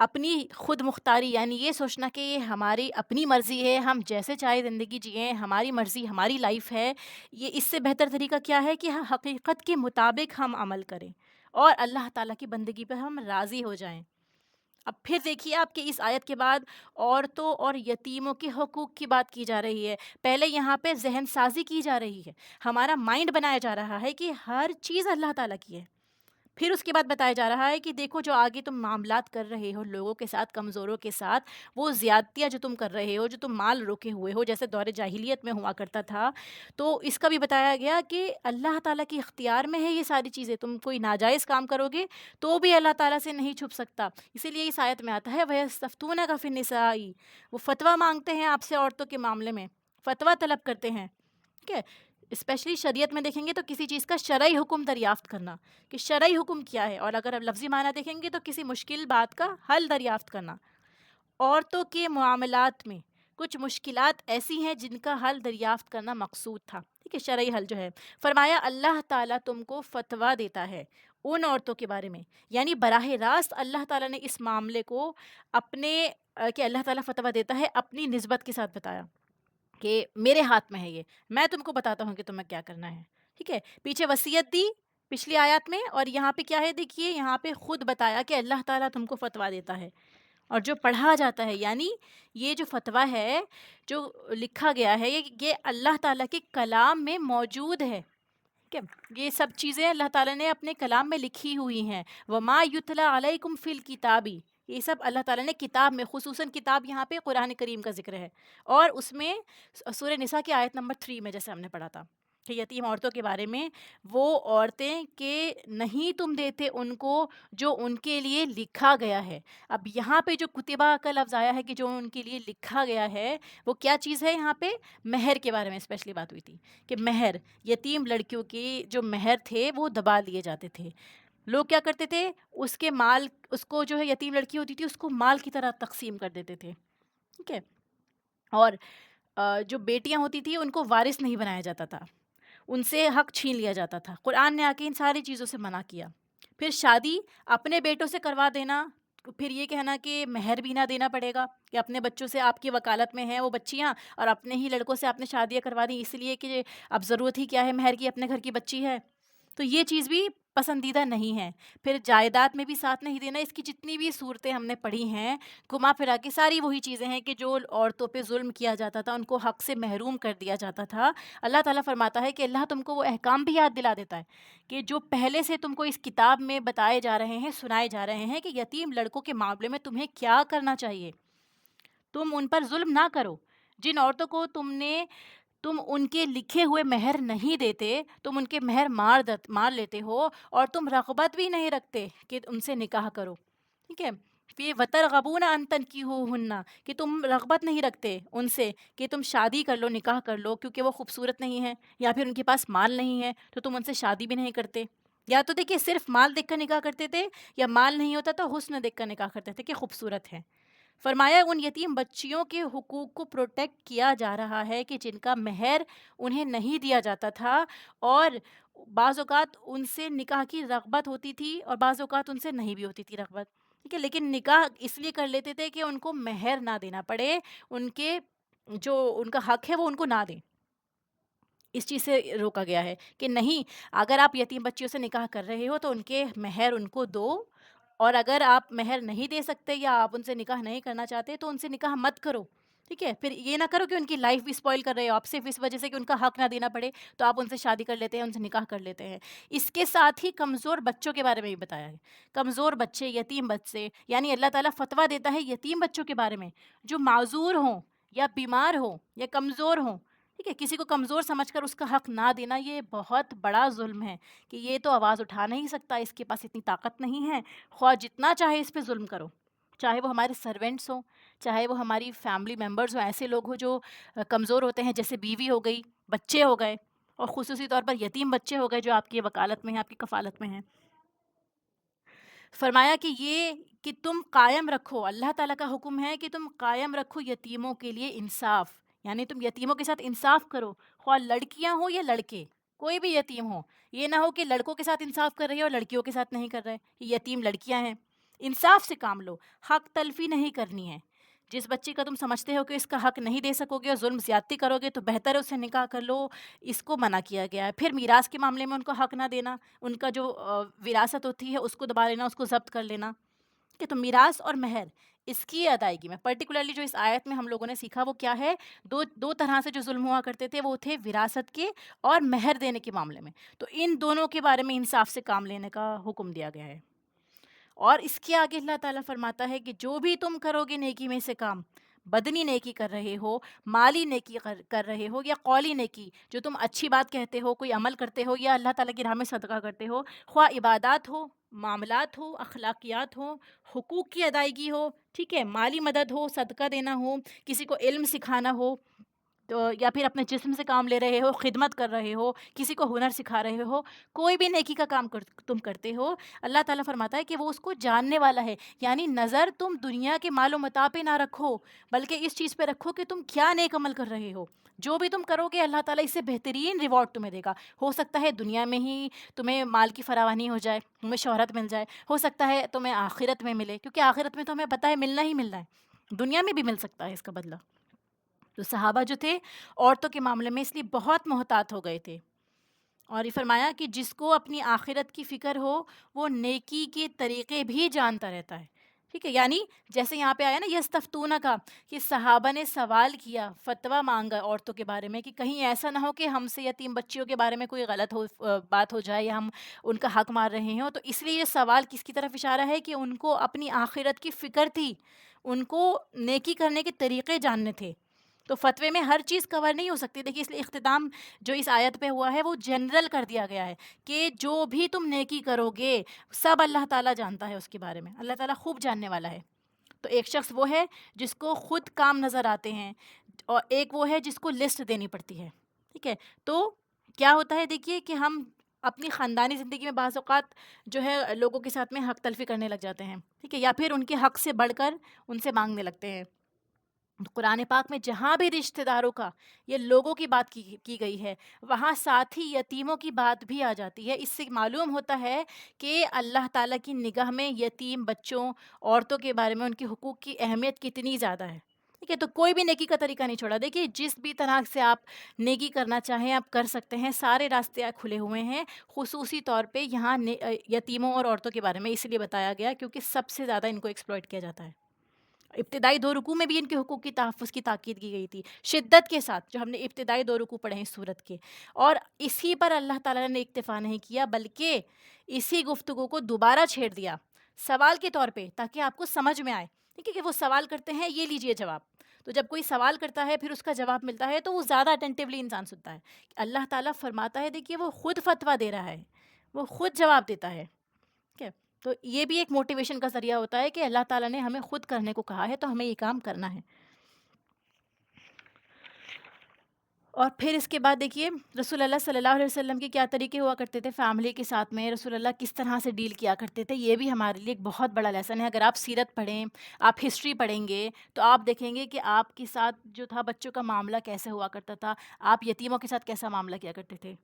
اپنی خود مختاری، یعنی یہ سوچنا کہ یہ ہماری اپنی مرضی ہے، ہم جیسے چاہے زندگی جئیں، ہماری مرضی ہماری لائف ہے، یہ اس سے بہتر طریقہ کیا ہے کہ حقیقت کے مطابق ہم عمل کریں اور اللہ تعالیٰ کی بندگی پہ ہم راضی ہو جائیں۔ اب پھر دیکھیے آپ کہ اس آیت کے بعد عورتوں اور یتیموں کے حقوق کی بات کی جا رہی ہے۔ پہلے یہاں پہ ذہن سازی کی جا رہی ہے، ہمارا مائنڈ بنایا جا رہا ہے کہ ہر چیز اللہ تعالیٰ کی ہے۔ پھر اس کے بعد بتایا جا رہا ہے کہ دیکھو جو آگے تم معاملات کر رہے ہو لوگوں کے ساتھ، کمزوروں کے ساتھ، وہ زیادتیاں جو تم کر رہے ہو، جو تم مال روکے ہوئے ہو، جیسے دور جاہلیت میں ہوا کرتا تھا، تو اس کا بھی بتایا گیا کہ اللہ تعالیٰ کے اختیار میں ہے یہ ساری چیزیں۔ تم کوئی ناجائز کام کرو گے تو بھی اللہ تعالیٰ سے نہیں چھپ سکتا۔ اسی لیے اس آیت میں آتا ہے وَيَسْتَفْتُونَكَ فِي النِّسَاءِ، وہ فتویٰ مانگتے ہیں آپ سے عورتوں کے معاملے میں، فتویٰ طلب کرتے ہیں، ٹھیک ہے؟ اسپیشلی شریعت میں دیکھیں گے تو کسی چیز کا شرعی حکم دریافت کرنا کہ شرعی حکم کیا ہے، اور اگر اب لفظی معنی دیکھیں گے تو کسی مشکل بات کا حل دریافت کرنا۔ عورتوں کے معاملات میں کچھ مشکلات ایسی ہیں جن کا حل دریافت کرنا مقصود تھا، ٹھیک ہے؟ شرعی حل جو ہے، فرمایا اللہ تعالیٰ تم کو فتویٰ دیتا ہے ان عورتوں کے بارے میں، یعنی براہ راست اللہ تعالیٰ نے اس معاملے کو اپنے کہ اللہ تعالیٰ فتویٰ دیتا ہے اپنی نسبت کے ساتھ بتایا کہ میرے ہاتھ میں ہے یہ، میں تم کو بتاتا ہوں کہ تمہیں کیا کرنا ہے، ٹھیک ہے؟ پیچھے وصیت دی پچھلی آیات میں، اور یہاں پہ کیا ہے دیکھیے، یہاں پہ خود بتایا کہ اللہ تعالیٰ تم کو فتویٰ دیتا ہے اور جو پڑھا جاتا ہے، یعنی یہ جو فتویٰ ہے جو لکھا گیا ہے یہ اللہ تعالیٰ کے کلام میں موجود ہے، ٹھیک ہے؟ یہ سب چیزیں اللہ تعالیٰ نے اپنے کلام میں لکھی ہوئی ہیں۔ وَمَا يُتْلَى عَلَيْكُمْ فِي الْكِتَابِ، یہ سب اللہ تعالیٰ نے کتاب میں، خصوصاً کتاب یہاں پہ قرآن کریم کا ذکر ہے، اور اس میں سورہ نساء کی آیت نمبر 3 میں جیسے ہم نے پڑھا تھا کہ یتیم عورتوں کے بارے میں، وہ عورتیں کہ نہیں تم دیتے ان کو جو ان کے لیے لکھا گیا ہے۔ اب یہاں پہ جو کتبہ کا لفظ آیا ہے کہ جو ان کے لیے لکھا گیا ہے، وہ کیا چیز ہے؟ یہاں پہ مہر کے بارے میں اسپیشلی بات ہوئی تھی کہ مہر، یتیم لڑکیوں کے جو مہر تھے وہ دبا لیے جاتے تھے۔ لوگ کیا کرتے تھے، اس کے مال، اس کو جو ہے یتیم لڑکی ہوتی تھی اس کو مال کی طرح تقسیم کر دیتے تھے، ٹھیک ہے؟ اور جو بیٹیاں ہوتی تھیں ان کو وارث نہیں بنایا جاتا تھا، ان سے حق چھین لیا جاتا تھا۔ قرآن نے آ کے ان ساری چیزوں سے منع کیا۔ پھر شادی اپنے بیٹوں سے کروا دینا، پھر یہ کہنا کہ مہر بھی نہ دینا پڑے گا، کہ اپنے بچوں سے آپ کی وکالت میں ہیں وہ بچیاں، اور اپنے ہی لڑکوں سے آپ نے شادیاں کروا دی اس لیے کہ اب ضرورت ہی کیا ہے مہر کی، اپنے گھر کی بچی ہے۔ تو یہ چیز بھی پسندیدہ نہیں ہے۔ پھر جائیداد میں بھی ساتھ نہیں دینا، اس کی جتنی بھی صورتیں ہم نے پڑھی ہیں گھما پھرا کے ساری وہی چیزیں ہیں کہ جو عورتوں پہ ظلم کیا جاتا تھا، ان کو حق سے محروم کر دیا جاتا تھا۔ اللہ تعالیٰ فرماتا ہے کہ اللہ تم کو وہ احکام بھی یاد دلا دیتا ہے کہ جو پہلے سے تم کو اس کتاب میں بتائے جا رہے ہیں، سنائے جا رہے ہیں کہ یتیم لڑکوں کے معاملے میں تمہیں کیا کرنا چاہیے۔ تم ان پر ظلم نہ کرو، جن عورتوں کو تم ان کے لکھے ہوئے مہر نہیں دیتے، تم ان کے مہر مار لیتے ہو، اور تم رغبت بھی نہیں رکھتے کہ ان سے نکاح کرو، ٹھیک ہے؟ پھر وَتَرْغَبُونَ أَن تَنكِحُوهُنَّ، کہ تم رغبت نہیں رکھتے ان سے کہ تم شادی کر لو، نکاح کر لو، کیونکہ وہ خوبصورت نہیں ہے یا پھر ان کے پاس مال نہیں ہے تو تم ان سے شادی بھی نہیں کرتے۔ یا تو دیکھیے صرف مال دیکھ کر نکاح کرتے تھے، یا مال نہیں ہوتا تو حسن دیکھ کر نکاح کرتے تھے کہ خوبصورت ہے۔ فرمایا ان یتیم بچیوں کے حقوق کو پروٹیکٹ کیا جا رہا ہے کہ جن کا مہر انہیں نہیں دیا جاتا تھا، اور بعض اوقات ان سے نکاح کی رغبت ہوتی تھی اور بعض اوقات ان سے نہیں بھی ہوتی تھی رغبت، ٹھیک ہے؟ لیکن نکاح اس لیے کر لیتے تھے کہ ان کو مہر نہ دینا پڑے، ان کے جو ان کا حق ہے وہ ان کو نہ دیں۔ اس چیز سے روکا گیا ہے کہ نہیں، اگر آپ یتیم بچیوں سے نکاح کر رہے ہو تو ان کے مہر ان کو دو، اور اگر آپ مہر نہیں دے سکتے یا آپ ان سے نکاح نہیں کرنا چاہتے تو ان سے نکاح مت کرو، ٹھیک ہے، پھر یہ نہ کرو کہ ان کی لائف بھی اسپوائل کر رہے ہو آپ صرف اس وجہ سے کہ ان کا حق نہ دینا پڑے تو آپ ان سے شادی کر لیتے ہیں، ان سے نکاح کر لیتے ہیں۔ اس کے ساتھ ہی کمزور بچوں کے بارے میں بھی بتایا ہے، کمزور بچے، یتیم بچے، یعنی اللہ تعالیٰ فتویٰ دیتا ہے یتیم بچوں کے بارے میں جو معذور ہوں یا بیمار ہوں یا کمزور ہوں۔ ٹھیک ہے، کسی کو کمزور سمجھ کر اس کا حق نہ دینا یہ بہت بڑا ظلم ہے کہ یہ تو آواز اٹھا نہیں سکتا، اس کے پاس اتنی طاقت نہیں ہے، خواہ جتنا چاہے اس پہ ظلم کرو، چاہے وہ ہمارے سرونٹس ہوں، چاہے وہ ہماری فیملی ممبرز ہوں، ایسے لوگ ہوں جو کمزور ہوتے ہیں، جیسے بیوی ہو گئی، بچے ہو گئے، اور خصوصی طور پر یتیم بچے ہو گئے جو آپ کی وکالت میں ہیں، آپ کی کفالت میں ہیں۔ فرمایا کہ یہ کہ تم قائم رکھو، اللہ تعالیٰ کا حکم ہے کہ تم قائم رکھو یتیموں کے لیے انصاف، یعنی تم یتیموں کے ساتھ انصاف کرو، خواہ لڑکیاں ہوں یا لڑکے، کوئی بھی یتیم ہو۔ یہ نہ ہو کہ لڑکوں کے ساتھ انصاف کر رہے ہو اور لڑکیوں کے ساتھ نہیں کر رہے، یہ یتیم لڑکیاں ہیں۔ انصاف سے کام لو، حق تلفی نہیں کرنی ہے۔ جس بچی کا تم سمجھتے ہو کہ اس کا حق نہیں دے سکو گے اور ظلم زیادتی کرو گے تو بہتر ہے اس سے نکاح کر لو، اس کو منع کیا گیا ہے۔ پھر میراث کے معاملے میں ان کو حق نہ دینا، ان کا جو وراثت ہوتی ہے اس کو دبا لینا، اس کو ضبط کر لینا، کہ تو میراث اور مہر اس کی ادائیگی میں پرٹیکولرلی جو اس آیت میں ہم لوگوں نے سیکھا وہ کیا ہے، دو طرح سے جو ظلم ہوا کرتے تھے وہ تھے وراثت کے اور مہر دینے کے معاملے میں، تو ان دونوں کے بارے میں انصاف سے کام لینے کا حکم دیا گیا ہے۔ اور اس کے آگے اللہ تعالیٰ فرماتا ہے کہ جو بھی تم کرو گے نیکی میں سے کام، بدنی نیکی کر رہے ہو، مالی نیکی کر رہے ہو یا قولی نیکی، جو تم اچھی بات کہتے ہو، کوئی عمل کرتے ہو یا اللہ تعالیٰ کی راہ میں صدقہ کرتے ہو، خواہ عبادات ہو، معاملات ہو، اخلاقیات ہو، حقوق کی ادائیگی ہو، ٹھیک ہے، مالی مدد ہو، صدقہ دینا ہو، کسی کو علم سکھانا ہو، تو یا پھر اپنے جسم سے کام لے رہے ہو، خدمت کر رہے ہو، کسی کو ہنر سکھا رہے ہو، کوئی بھی نیکی کا کام تم کرتے ہو، اللہ تعالیٰ فرماتا ہے کہ وہ اس کو جاننے والا ہے۔ یعنی نظر تم دنیا کے مال و متاع پہ نہ رکھو، بلکہ اس چیز پہ رکھو کہ تم کیا نیک عمل کر رہے ہو۔ جو بھی تم کرو گے اللہ تعالیٰ اس سے بہترین ریوارڈ تمہیں دے گا۔ ہو سکتا ہے دنیا میں ہی تمہیں مال کی فراوانی ہو جائے، تمہیں شہرت مل جائے، ہو سکتا ہے تمہیں آخرت میں ملے، کیونکہ آخرت میں تو ہمیں پتہ ہے ملنا ہی ملنا ہے، دنیا میں بھی مل سکتا ہے اس کا بدلہ۔ تو صحابہ جو تھے عورتوں کے معاملے میں اس لیے بہت محتاط ہو گئے تھے، اور یہ فرمایا کہ جس کو اپنی آخرت کی فکر ہو وہ نیکی کے طریقے بھی جانتا رہتا ہے۔ ٹھیک ہے، یعنی جیسے یہاں پہ آیا نا یستفتون کا، کہ صحابہ نے سوال کیا، فتویٰ مانگا عورتوں کے بارے میں کہ کہیں ایسا نہ ہو کہ ہم سے یتیم بچیوں کے بارے میں کوئی غلط بات ہو جائے یا ہم ان کا حق مار رہے ہوں، تو اس لیے یہ سوال کس کی طرف اشارہ ہے کہ ان کو اپنی آخرت کی فکر تھی، ان کو نیکی کرنے کے طریقے جاننے تھے۔ تو فتوے میں ہر چیز کور نہیں ہو سکتی، دیکھیے اس لیے اختتام جو اس آیت پہ ہوا ہے وہ جنرل کر دیا گیا ہے کہ جو بھی تم نیکی کرو گے سب اللہ تعالیٰ جانتا ہے، اس کے بارے میں اللہ تعالیٰ خوب جاننے والا ہے۔ تو ایک شخص وہ ہے جس کو خود کام نظر آتے ہیں، اور ایک وہ ہے جس کو لسٹ دینی پڑتی ہے۔ ٹھیک ہے، تو کیا ہوتا ہے دیکھیے کہ ہم اپنی خاندانی زندگی میں بعض اوقات جو ہے لوگوں کے ساتھ میں حق تلفی کرنے لگ جاتے ہیں، ٹھیک ہے، یا پھر ان کے حق سے بڑھ کر ان سے مانگنے لگتے ہیں۔ قرآن پاک میں جہاں بھی رشتہ داروں کا یہ لوگوں کی بات کی گئی ہے وہاں ساتھ ہی یتیموں کی بات بھی آ جاتی ہے۔ اس سے معلوم ہوتا ہے کہ اللہ تعالیٰ کی نگاہ میں یتیم بچوں، عورتوں کے بارے میں ان کے حقوق کی اہمیت کتنی زیادہ ہے۔ ٹھیک ہے، تو کوئی بھی نیکی کا طریقہ نہیں چھوڑا، دیکھیے جس بھی طرح سے آپ نیکی کرنا چاہیں آپ کر سکتے ہیں، سارے راستے کھلے ہوئے ہیں۔ خصوصی طور پہ یہاں یتیموں اور عورتوں کے بارے میں اس لیے بتایا گیا کیونکہ سب سے زیادہ ان کو ایکسپلائٹ کیا جاتا ہے۔ ابتدائی 2 رکوع میں بھی ان کے حقوق کی تحفظ کی تاکید کی گئی تھی شدت کے ساتھ، جو ہم نے ابتدائی 2 رکوع پڑھے ہیں اس صورت کے، اور اسی پر اللہ تعالیٰ نے اکتفا نہیں کیا بلکہ اسی گفتگو کو دوبارہ چھیڑ دیا سوال کے طور پہ، تاکہ آپ کو سمجھ میں آئے۔ ٹھیک ہے، کہ وہ سوال کرتے ہیں یہ لیجئے جواب، تو جب کوئی سوال کرتا ہے پھر اس کا جواب ملتا ہے تو وہ زیادہ اٹینٹیولی انسان سنتا ہے۔ اللہ تعالیٰ فرماتا ہے دیکھیے وہ خود فتویٰ دے رہا ہے، وہ خود جواب دیتا ہے۔ ٹھیک ہے، تو یہ بھی ایک موٹیویشن کا ذریعہ ہوتا ہے کہ اللہ تعالیٰ نے ہمیں خود کرنے کو کہا ہے تو ہمیں یہ کام کرنا ہے۔ اور پھر اس کے بعد دیکھیے رسول اللہ صلی اللہ علیہ وسلم کے کیا طریقے ہوا کرتے تھے فیملی کے ساتھ میں، رسول اللہ کس طرح سے ڈیل کیا کرتے تھے، یہ بھی ہمارے لیے ایک بہت بڑا لیسن ہے۔ اگر آپ سیرت پڑھیں، آپ ہسٹری پڑھیں گے تو آپ دیکھیں گے کہ آپ کے ساتھ جو تھا بچوں کا معاملہ کیسے ہوا کرتا تھا، آپ یتیموں کے ساتھ کیسا معاملہ کیا کرتے تھے۔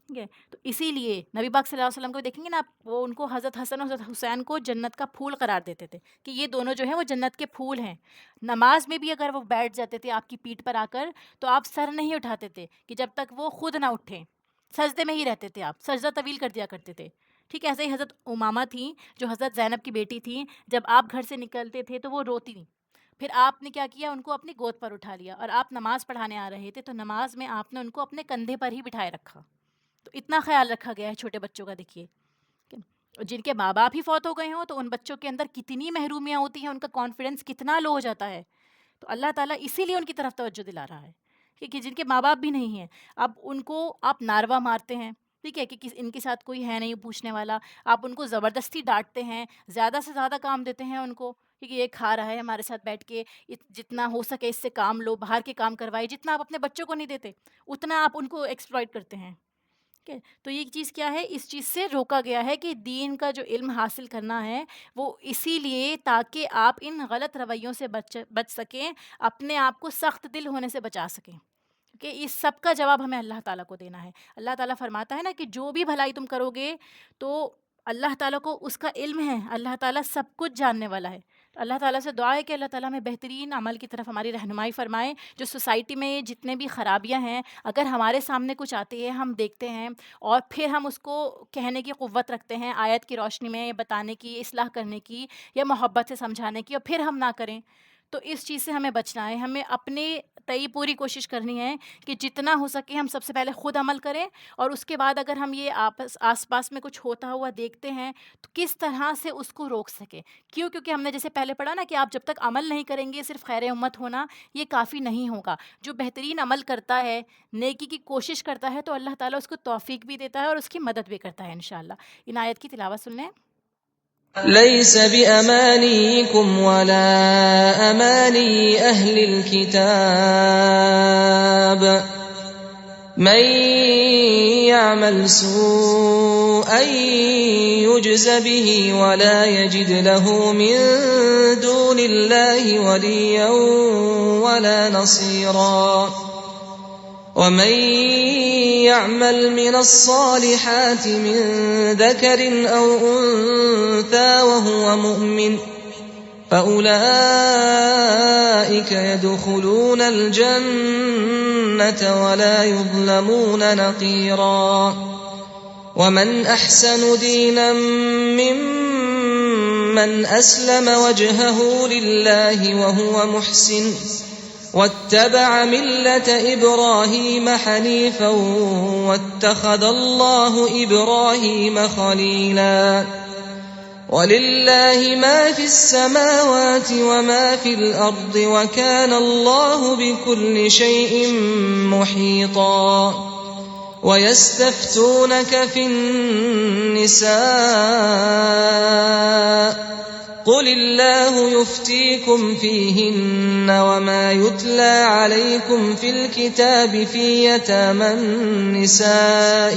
ٹھیک ہے، تو اسی لیے نبی پاک صلی اللہ علیہ وسلم کو دیکھیں گے نا آپ، وہ ان کو حضرت حسن اور حضرت حسین کو جنت کا پھول قرار دیتے تھے کہ یہ دونوں جو ہیں وہ جنت کے پھول ہیں۔ نماز میں بھی اگر وہ بیٹھ جاتے تھے آپ کی پیٹھ پر آ کر تو آپ سر نہیں اٹھاتے تھے کہ جب تک وہ خود نہ اٹھیں، سجدے میں ہی رہتے تھے، آپ سجدہ طویل کر دیا کرتے تھے۔ ٹھیک ہے، ایسے ہی حضرت امامہ تھیں جو حضرت زینب کی بیٹی تھیں، جب آپ گھر سے نکلتے تھے تو وہ روتی تھیں، پھر آپ نے کیا کیا، ان کو اپنی گود پر اٹھا لیا، اور آپ نماز پڑھانے آ رہے تھے تو نماز میں آپ نے ان کو اپنے کندھے پر ہی بٹھائے رکھا. تو اتنا خیال رکھا گیا ہے چھوٹے بچوں کا. دیکھیے جن کے ماں باپ ہی فوت ہو گئے ہوں تو ان بچوں کے اندر کتنی محرومیاں ہوتی ہیں، ان کا کانفیڈنس کتنا لو ہو جاتا ہے. تو اللہ تعالیٰ اسی لیے ان کی طرف توجہ دلا رہا ہے کہ جن کے ماں باپ بھی نہیں ہیں، اب ان کو آپ ناروا مارتے ہیں، ٹھیک ہے، کہ ان کے ساتھ کوئی ہے نہیں پوچھنے والا، آپ ان کو زبردستی ڈانٹتے ہیں، زیادہ سے زیادہ کام دیتے ہیں ان کو، کیونکہ یہ کھا رہا ہے ہمارے ساتھ بیٹھ کے، جتنا ہو سکے اس سے کام لو، باہر کے کام کروائے، جتنا آپ اپنے بچوں کو نہیں دیتے اتنا آپ ان کو ایکسپلائٹ کرتے ہیں. ٹھیک ہے، تو یہ چیز کیا ہے، اس چیز سے روکا گیا ہے کہ دین کا جو علم حاصل کرنا ہے وہ اسی لیے تاکہ آپ ان غلط رویوں سے بچ سکیں، اپنے آپ کو سخت دل ہونے سے بچا سکیں، کیونکہ اس سب کا جواب ہمیں اللہ تعالیٰ کو دینا ہے. اللہ تعالیٰ فرماتا ہے نا کہ جو بھی بھلائی تم کرو گے تو اللہ تعالیٰ کو اس کا علم ہے، اللہ تعالیٰ سب کچھ جاننے والا ہے. تو اللہ تعالیٰ سے دعا ہے کہ اللہ تعالیٰ ہمیں بہترین عمل کی طرف ہماری رہنمائی فرمائے. جو سوسائٹی میں جتنے بھی خرابیاں ہیں، اگر ہمارے سامنے کچھ آتی ہے، ہم دیکھتے ہیں اور پھر ہم اس کو کہنے کی قوت رکھتے ہیں آیت کی روشنی میں، بتانے کی، اصلاح کرنے کی، یا محبت سے سمجھانے کی، اور پھر ہم نہ کریں، تو اس چیز سے ہمیں بچنا ہے. ہمیں اپنے تئی پوری کوشش کرنی ہے کہ جتنا ہو سکے ہم سب سے پہلے خود عمل کریں، اور اس کے بعد اگر ہم یہ آس پاس میں کچھ ہوتا ہوا دیکھتے ہیں تو کس طرح سے اس کو روک سکیں. کیونکہ ہم نے جیسے پہلے پڑھا نا کہ آپ جب تک عمل نہیں کریں گے، صرف خیر امت ہونا یہ کافی نہیں ہوگا. جو بہترین عمل کرتا ہے، نیکی کی کوشش کرتا ہے، تو اللہ تعالیٰ اس کو توفیق بھی دیتا ہے اور اس کی مدد بھی کرتا ہے انشاءاللہ. ان آیت کی تلاوت سن لیں. ليس بأمانيكم ولا أماني أهل الكتاب من يعمل سوءا يجز به ولا يجد له من دون الله وليا ولا نصيرا ومن يعمل من الصالحات من ذكر أو أنثى وهو مؤمن فأولئك يدخلون الجنة ولا يظلمون نقيرا ومن أحسن دينا ممن أسلم وجهه لله وهو محسن واتبع ملة إبراهيم حنيفا واتخذ الله إبراهيم خليلا ولله ما في السماوات وما في الأرض وكان الله بكل شيء محيطا ويستفتونك في النساء قل الله يفتيكم فيهن وما يتلى عليكم في الكتاب في يتامى النساء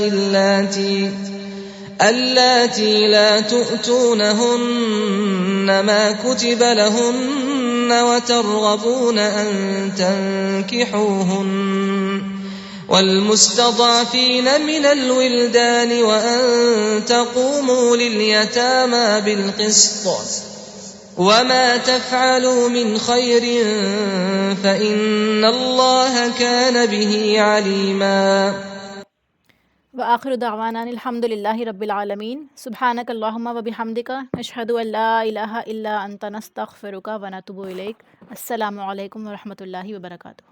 اللاتي لا تؤتونهن ما كتب لهن وترغبون أن تنكحوهن والمستضعفين من الولدان وأن تقوموا لليتامى بالقسط وما تفعلوا من خير فإن الله كان به عليما. وآخر دعوانا الحمد لله رب العالمين. سبحانك اللهم وبحمدك نشهد أن لا إله إلا أنت نستغفرك ونتوب إليك. السلام عليكم ورحمة الله وبركاته.